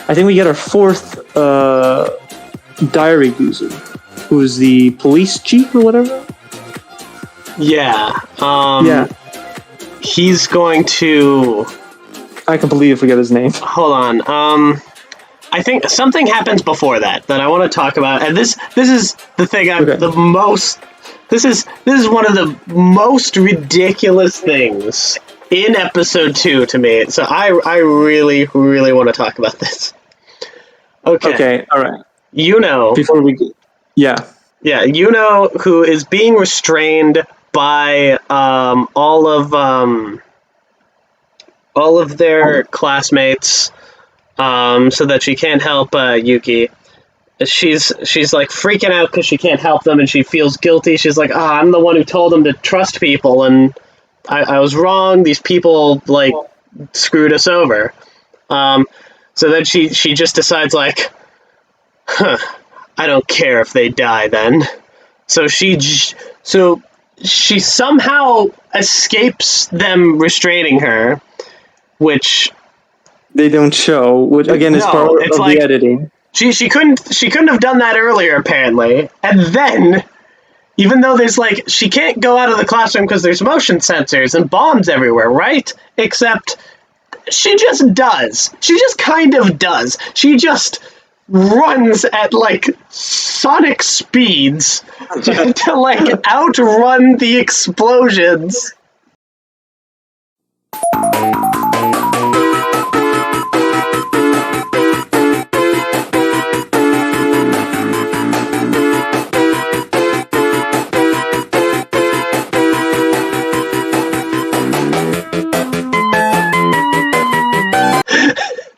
I think we get our fourth diary user, who's the police chief or whatever. Yeah. Yeah. He's going to. I completely forget his name. Hold on. I think something happens before that I want to talk about, and this is the thing the most. This is one of the most ridiculous things in episode 2 to me. So I really, really want to talk about this. Okay. All right. Before we yeah, who is being restrained by all of their classmates, so that she can't help Yuki. She's like freaking out because she can't help them, and she feels guilty. She's like, I'm the one who told them to trust people, and I was wrong. These people like screwed us over. So then she just decides like, I don't care if they die then. So she somehow escapes them restraining her, which they don't show. Which again is part of the editing. She couldn't have done that earlier, apparently. And then, even though there's she can't go out of the classroom because there's motion sensors and bombs everywhere, right? Except she just does. She just kind of does. She just runs at sonic speeds to outrun the explosions.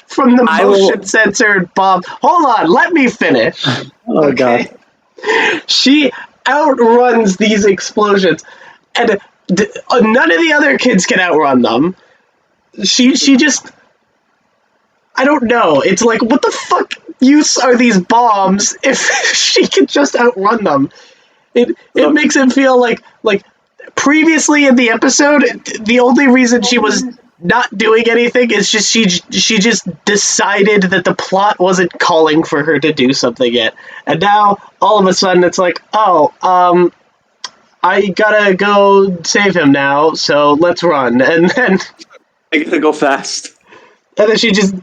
From the motion censored bomb. Hold on, let me finish. Oh, okay. God. She outruns these explosions, and none of the other kids can outrun them. She just... I don't know. It's like, what the fuck use are these bombs if she can just outrun them? It makes it feel like previously in the episode, the only reason she was not doing anything is just she just decided that the plot wasn't calling for her to do something yet, and now all of a sudden it's like, I gotta go save him now, so let's run. And then I gotta go fast, and then she just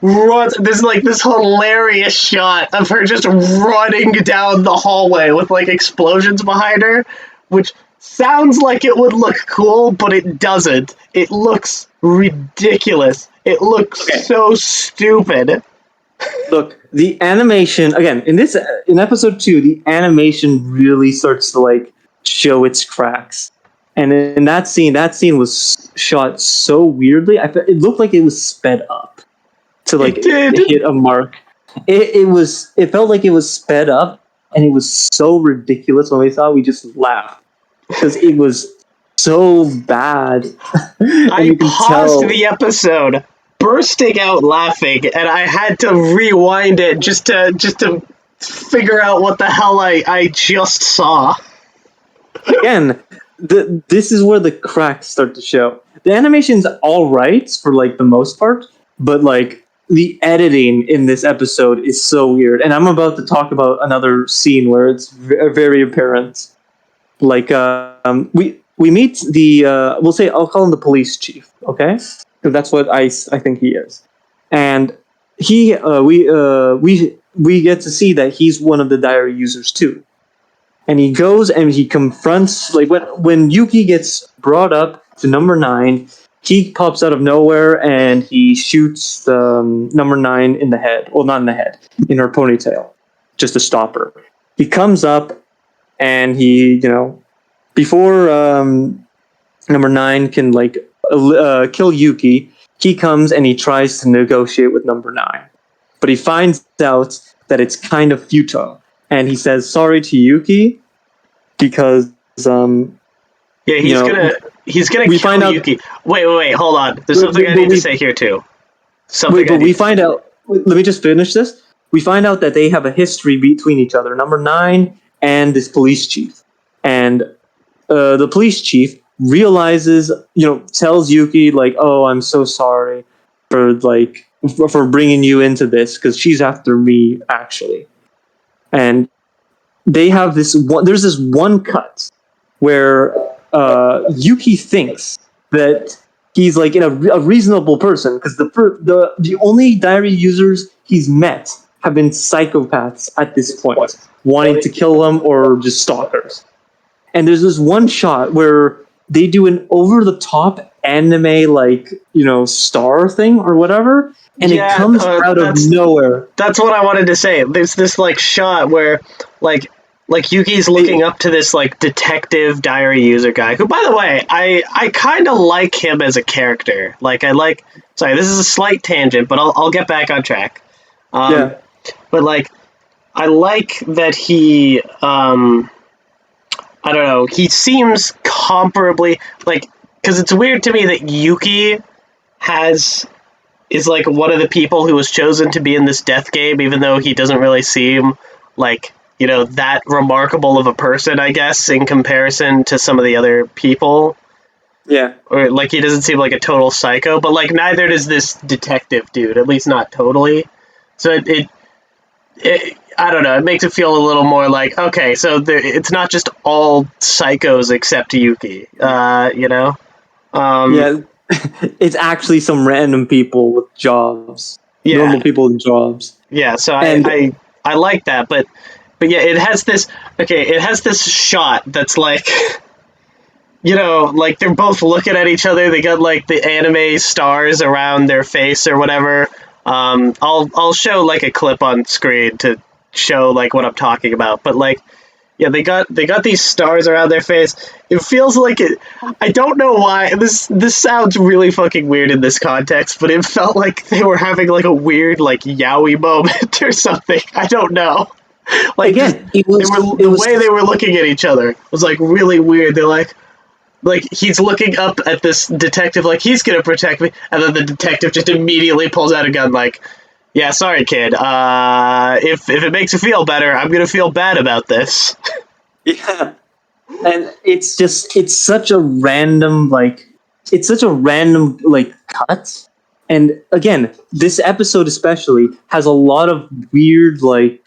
runs. There's this hilarious shot of her just running down the hallway with explosions behind her, which sounds like it would look cool, but it doesn't. It looks ridiculous. It looks so stupid. Look, the animation again in episode 2, the animation really starts to show its cracks. And in that scene was shot so weirdly. It looked like it was sped up to hit a mark. It felt like it was sped up, and it was so ridiculous when we saw it, we just laughed. Because it was so bad. I paused the episode, bursting out laughing, and I had to rewind it just to figure out what the hell I just saw. Again, this is where the cracks start to show. The animation's all right for the most part, but the editing in this episode is so weird. And I'm about to talk about another scene where it's very apparent. We meet the we'll say, I'll call him the police chief, okay? Because that's what I think he is. And he we get to see that he's one of the diary users too. And he goes and he confronts when Yuki gets brought up to number 9, he pops out of nowhere and he shoots number 9 in the head. Well, not in the head, in her ponytail. just to stop her. He comes up and he, before number 9 can like kill Yuki, he comes and he tries to negotiate with number 9. But he finds out that it's kind of futile. And he says sorry to Yuki because he's gonna kill Yuki. Wait, hold on. There's something I need to say here too. Find out. Let me just finish this. We find out that they have a history between each other, number 9 and this police chief. And the police chief realizes, tells Yuki like, "Oh, I'm so sorry for bringing you into this because she's after me actually." And they have there's this one cut where Yuki thinks that he's like a reasonable person because the only diary users he's met have been psychopaths at this point, wanting to kill him or just stalkers. And there's this one shot where they do an over-the-top anime star thing or whatever, and it comes out of nowhere. That's what I wanted to say. There's this shot where like Yuki's looking up to this detective diary user guy, who, by the way, I kind of like him as a character. Sorry, this is a slight tangent, but I'll get back on track. But I like that he I don't know, he seems comparably because it's weird to me that Yuki is one of the people who was chosen to be in this death game, even though he doesn't really seem that remarkable of a person, I guess, in comparison to some of the other people. Yeah. Or he doesn't seem like a total psycho, but neither does this detective dude, at least not totally. So it I don't know, it makes it feel a little more okay, so it's not just all psychos except Yuki, Yeah, it's actually some random people with jobs. Yeah. Normal people with jobs. Yeah, so I like that, but yeah, it has this shot that's they're both looking at each other, they got the anime stars around their face or whatever. I'll show a clip on screen to show what I'm talking about, but yeah, they got these stars around their face. It feels like it. I don't know why. This sounds really fucking weird in this context, but it felt like they were having a weird yaoi moment or something. I don't know. Again, the way they were looking at each other was really weird. They're he's looking up at this detective he's gonna protect me, and then the detective just immediately pulls out a gun yeah, sorry, kid. If it makes you feel better, I'm gonna feel bad about this. Yeah, and it's such a random cut. And again, this episode especially has a lot of weird I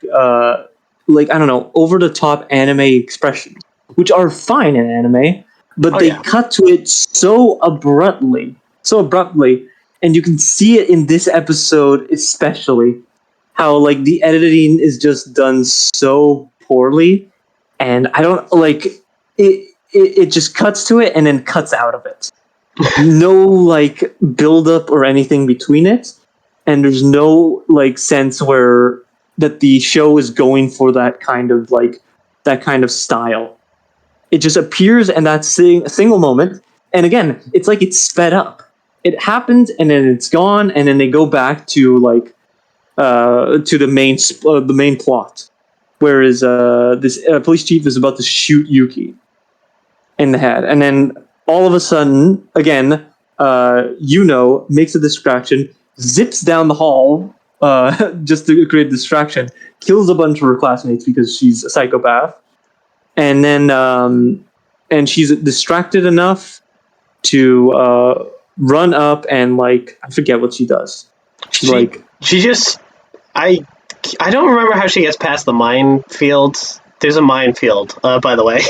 don't know, over the top anime expressions, which are fine in anime, but they cut to it so abruptly. And you can see it in this episode especially, how the editing is just done so poorly, and I don't it just cuts to it and then cuts out of it. No build up or anything between it, and there's no sense where that the show is going for that kind of style. It just appears in that single moment, and again, it's it's sped up. It happens and then it's gone, and then they go back to the main plot, whereas this police chief is about to shoot Yuki in the head, and then all of a sudden, again, makes a distraction, zips down the hall just to create a distraction, kills a bunch of her classmates because she's a psychopath, and then and she's distracted enough to run up and I forget what she does. She just I don't remember how she gets past the minefield. There's a minefield, by the way.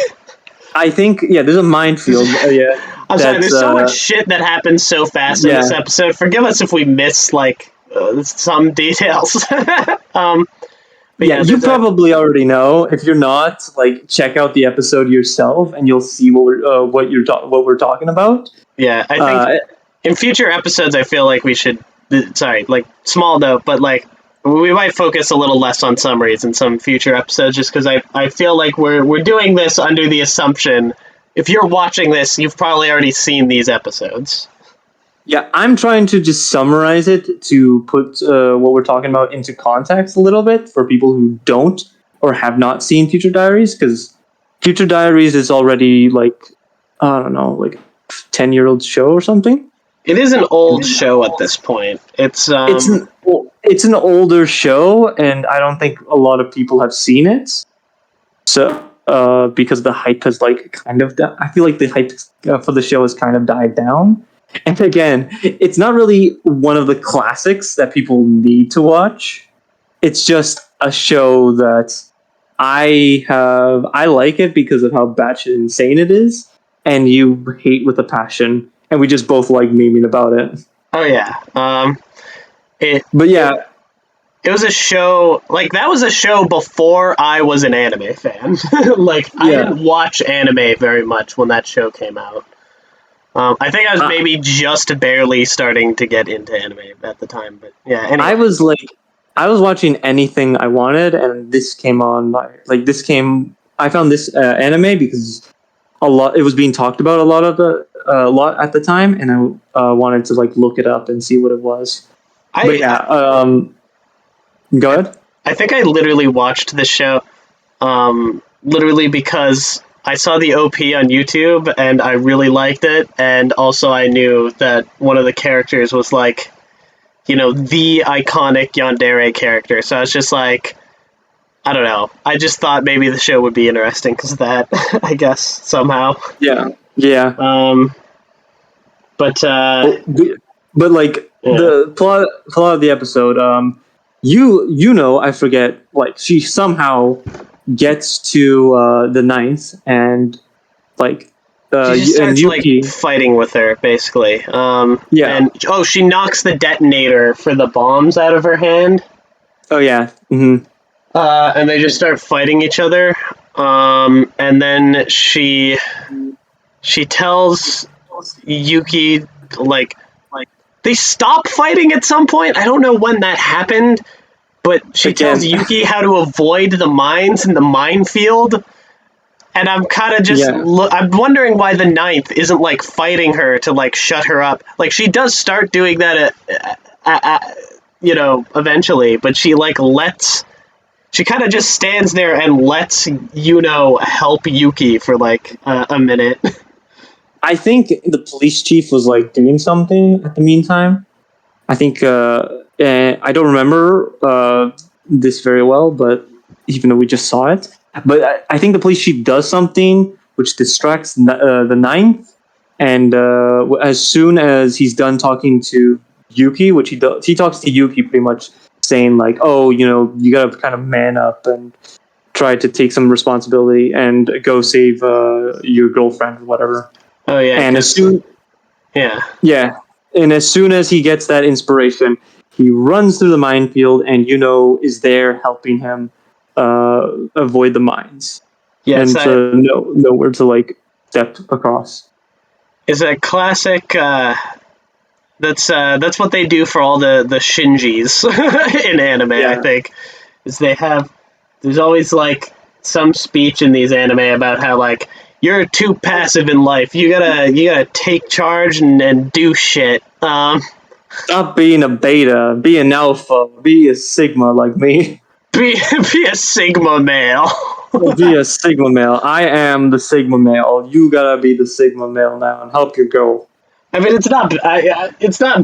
I think there's a minefield. Yeah, I'm sorry. There's so much shit that happens so fast in this episode. Forgive us if we miss some details. You probably already know. If you're not, check out the episode yourself, and you'll see what we're talking about. Yeah, I think in future episodes, I feel we should. Sorry, small note, but we might focus a little less on summaries in some future episodes, just because I feel like we're doing this under the assumption if you're watching this, you've probably already seen these episodes. Yeah, I'm trying to just summarize it to put what we're talking about into context a little bit for people who don't or have not seen Future Diaries, because Future Diaries is already like, I don't know, like 10-year-old show or something. It is an old show at this point. It's an older show, and I don't think a lot of people have seen it. So because the hype has like kind of, I feel like the hype for the show has kind of died down. And again, it's not really one of the classics that people need to watch. It's just a show that I like it because of how batshit insane it is, and you hate with a passion, and we just both like memeing about it. Oh yeah. But yeah, it was a show, like, that was a show before I was an anime fan. Like, I didn't watch anime very much when that show came out. I think I was maybe just barely starting to get into anime at the time, but yeah. Anyway. I was watching anything I wanted, and this came on. I found this anime because it was being talked about a lot at the time, and I wanted to like look it up and see what it was. Go ahead. I think I literally watched the show, literally because I saw the OP on YouTube and I really liked it, and also I knew that one of the characters was like, you know, the iconic Yandere character. So I was just like, I don't know. I just thought maybe the show would be interesting because of that, I guess, somehow. Yeah. But like the plot of the episode, I forget, like she somehow gets to the ninth, and like she just starts Yuki, like fighting with her basically. And she knocks the detonator for the bombs out of her hand. Oh yeah. Mm-hmm. And they just start fighting each other. And then she tells Yuki like they stop fighting at some point. I don't know when that happened, but she tells Yuki how to avoid the mines in the minefield. And I'm kind of just I'm wondering why the ninth isn't like fighting her to like shut her up. Like she does start doing that eventually, but she like she kind of just stands there and lets help Yuki for like a minute. I think the police chief was like doing something at the meantime. I think I don't remember this very well, but even though we just saw it, but I think the police chief does something which distracts the ninth, and as soon as he's done talking to Yuki, which he talks to Yuki pretty much saying like, oh, you gotta kind of man up and try to take some responsibility and go save your girlfriend or whatever. Oh yeah, and as soon as he gets that inspiration, he runs through the minefield and is there helping him avoid the mines. Yeah, and so nowhere to like step across. Is a classic. That's what they do for all the Shinjis in anime. Yeah. I think is there's always like some speech in these anime about how like you're too passive in life. You gotta take charge and do shit. Stop being a beta. Be an alpha. Be a sigma like me. Be a sigma male. Be a sigma male. I am the sigma male. You gotta be the sigma male now and help your girl. I mean, it's not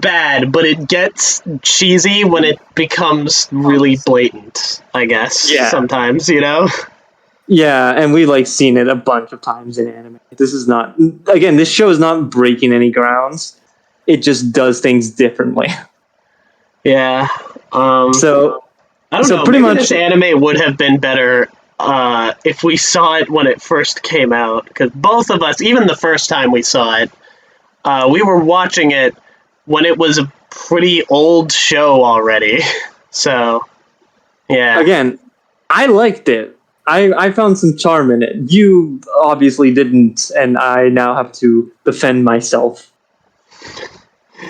bad, but it gets cheesy when it becomes really blatant, I guess. Yeah. Sometimes, Yeah, and we like seen it a bunch of times in anime. This show is not breaking any grounds. It just does things differently. Yeah. So I don't know. Pretty much this anime would have been better if we saw it when it first came out, because both of us, even the first time we saw it, we were watching it when it was a pretty old show already. So, yeah. Again, I liked it. I found some charm in it. You obviously didn't, and I now have to defend myself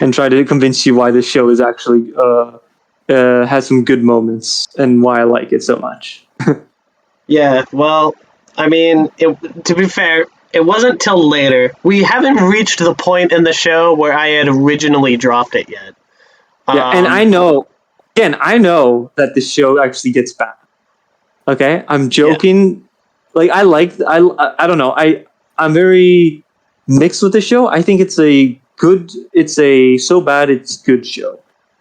and try to convince you why this show is actually has some good moments and why I like it so much. Yeah, well, I mean, to be fair, it wasn't till later. We haven't reached the point in the show where I had originally dropped it yet. Yeah, and I know, again, I know that the show actually gets bad. Okay, I'm joking. Like I don't know. I'm very mixed with the show. I think it's a good. It's a so bad it's good show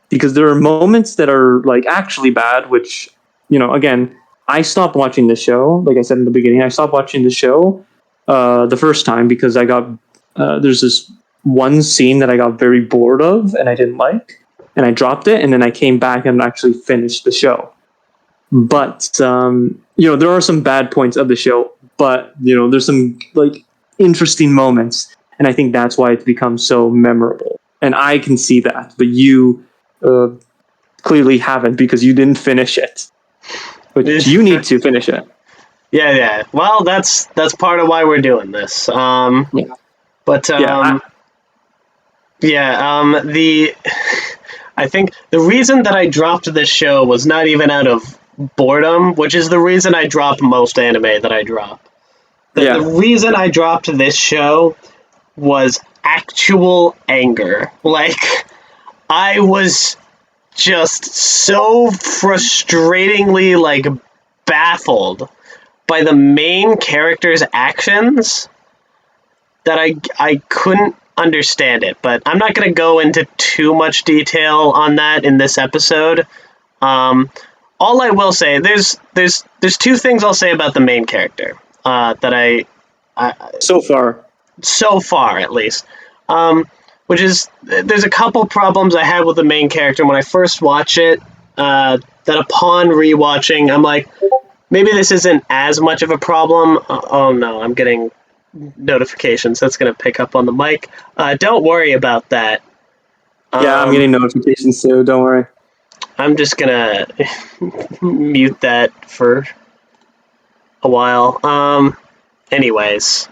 because there are moments that are like actually bad, which again, I stopped watching the show. Like I said in the beginning, I stopped watching the show the first time because I got there's this one scene that I got very bored of and I didn't like, and I dropped it, and then I came back and actually finished the show. But there are some bad points of the show, but there's some like interesting moments, and I think that's why it's become so memorable. And I can see that, but you clearly haven't because you didn't finish it. But you need to finish it. Yeah. Well, that's part of why we're doing this. Yeah. But the I think the reason that I dropped this show was not even out of boredom, which is the reason I drop most anime that I drop. The reason I dropped this show was actual anger. Like, I was just so frustratingly, like, baffled by the main character's actions that I couldn't understand it. But I'm not going to go into too much detail on that in this episode. All I will say, there's two things I'll say about the main character that I so far at least, which is there's a couple problems I had with the main character when I first watched it. That upon rewatching, I'm like, maybe this isn't as much of a problem. Oh no, I'm getting notifications. That's going to pick up on the mic. Don't worry about that. I'm getting notifications too. Don't worry. I'm just gonna mute that for a while. Anyways.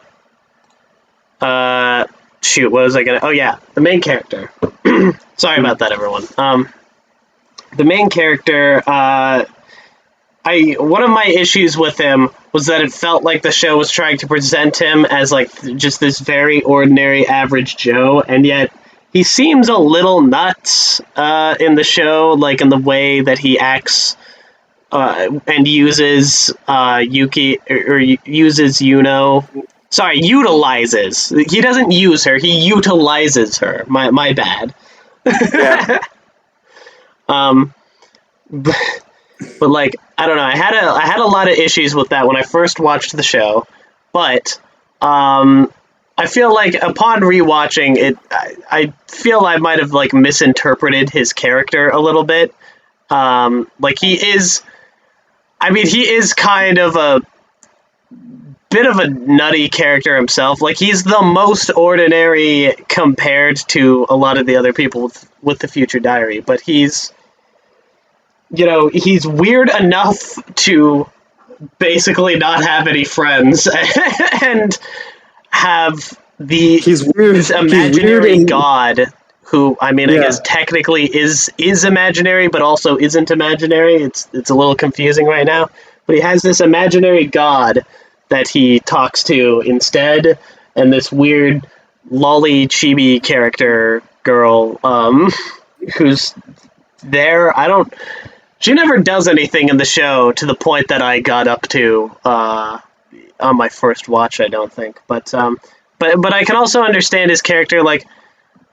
Shoot, what was I gonna... Oh, yeah, the main character. Sorry about that, everyone. The main character, one of my issues with him was that it felt like the show was trying to present him as, like, just this very ordinary average Joe, and yet he seems a little nuts in the show, like in the way that he acts and uses Yuki, or uses Yuno. Sorry, utilizes. He doesn't use her, he utilizes her. My bad. Yeah. But like, I don't know, I had a lot of issues with that when I first watched the show, but I feel like upon rewatching it, I feel I might have like misinterpreted his character a little bit. Like he is kind of a bit of a nutty character himself. Like he's the most ordinary compared to a lot of the other people with the Future Diary, but he's weird enough to basically not have any friends and have this imaginary god who, I mean, I guess technically is imaginary, but also isn't imaginary. It's a little confusing right now. But he has this imaginary god that he talks to instead, and this weird lolly chibi character girl who's there. She never does anything in the show to the point that I got up to on my first watch, I don't think. But I can also understand his character. Like,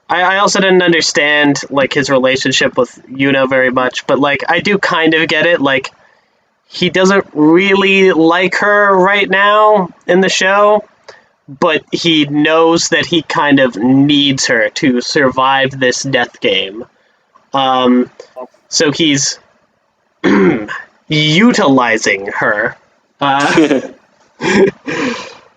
I also didn't understand like his relationship with Yuno very much, but like I do kind of get it. Like, he doesn't really like her right now in the show, but he knows that he kind of needs her to survive this death game. So he's utilizing her.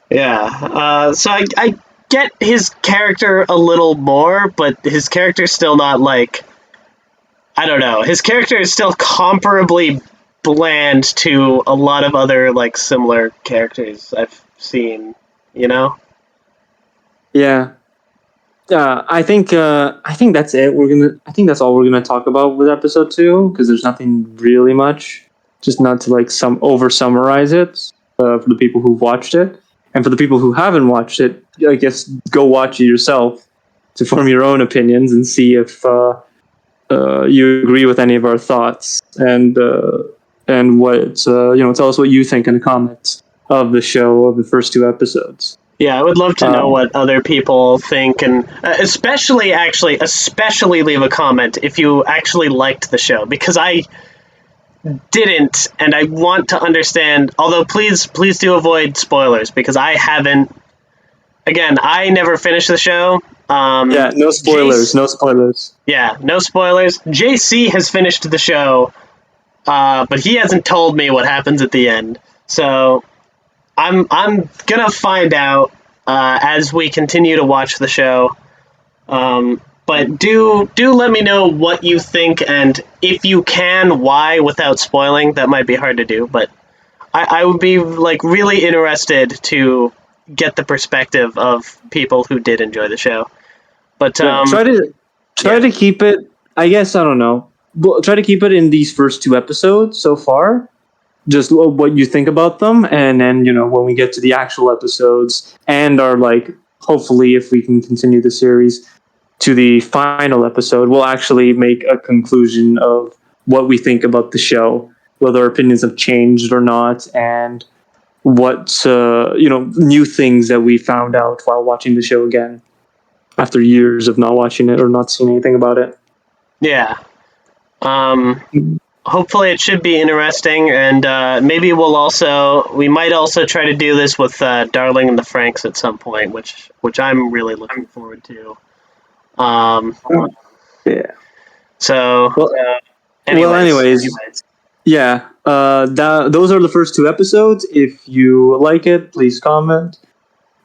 Yeah. So I get his character a little more, but his character's still not like... I don't know. His character is still comparably bland to a lot of other like similar characters I've seen, you know? Yeah. I think that's it. I think that's all we're gonna talk about with episode 2 because there's nothing really much. Just not to like over summarize it for the people who've watched it, and for the people who haven't watched it, I guess go watch it yourself to form your own opinions and see if you agree with any of our thoughts and what tell us what you think in the comments of the show of the first 2 episodes. Yeah, I would love to know what other people think, and especially leave a comment if you actually liked the show, because I didn't, and I want to understand. Although, please do avoid spoilers, because I haven't. Again, I never finished the show. Yeah, no spoilers. No spoilers. Yeah, no spoilers. JC has finished the show, but he hasn't told me what happens at the end. So I'm gonna find out as we continue to watch the show. But do let me know what you think, and if you can, why, without spoiling. That might be hard to do, but I would be like really interested to get the perspective of people who did enjoy the show. But try to keep it. I guess I don't know. Try to keep it in these first 2 episodes so far. Just what you think about them, and then when we get to the actual episodes and are like, hopefully, if we can continue the series to the final episode, we'll actually make a conclusion of what we think about the show, whether our opinions have changed or not, and what new things that we found out while watching the show again after years of not watching it or not seeing anything about it. Yeah. Hopefully it should be interesting, and maybe we might also try to do this with Darling and the Franxx at some point, which I'm really looking forward to. Yeah. So, anyways. Yeah. Those are the first 2 episodes. If you like it, please comment.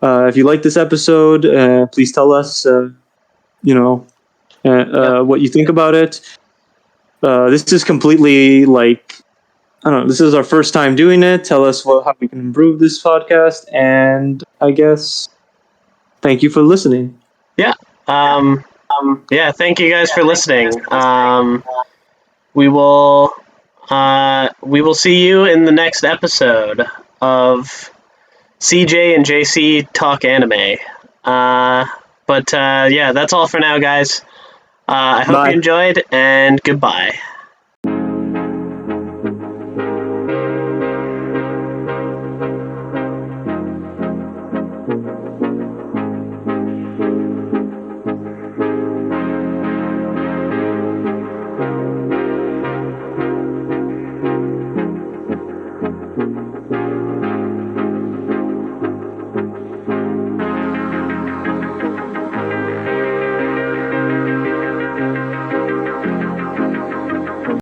If you like this episode, please tell us, what you think about it. This is completely like, I don't know, this is our first time doing it. Tell us how we can improve this podcast. And I guess, thank you for listening. Yeah. Yeah, thank you guys for listening. We will see you in the next episode of CJ and JC Talk Anime. But yeah, that's all for now, guys. I hope you enjoyed, and goodbye.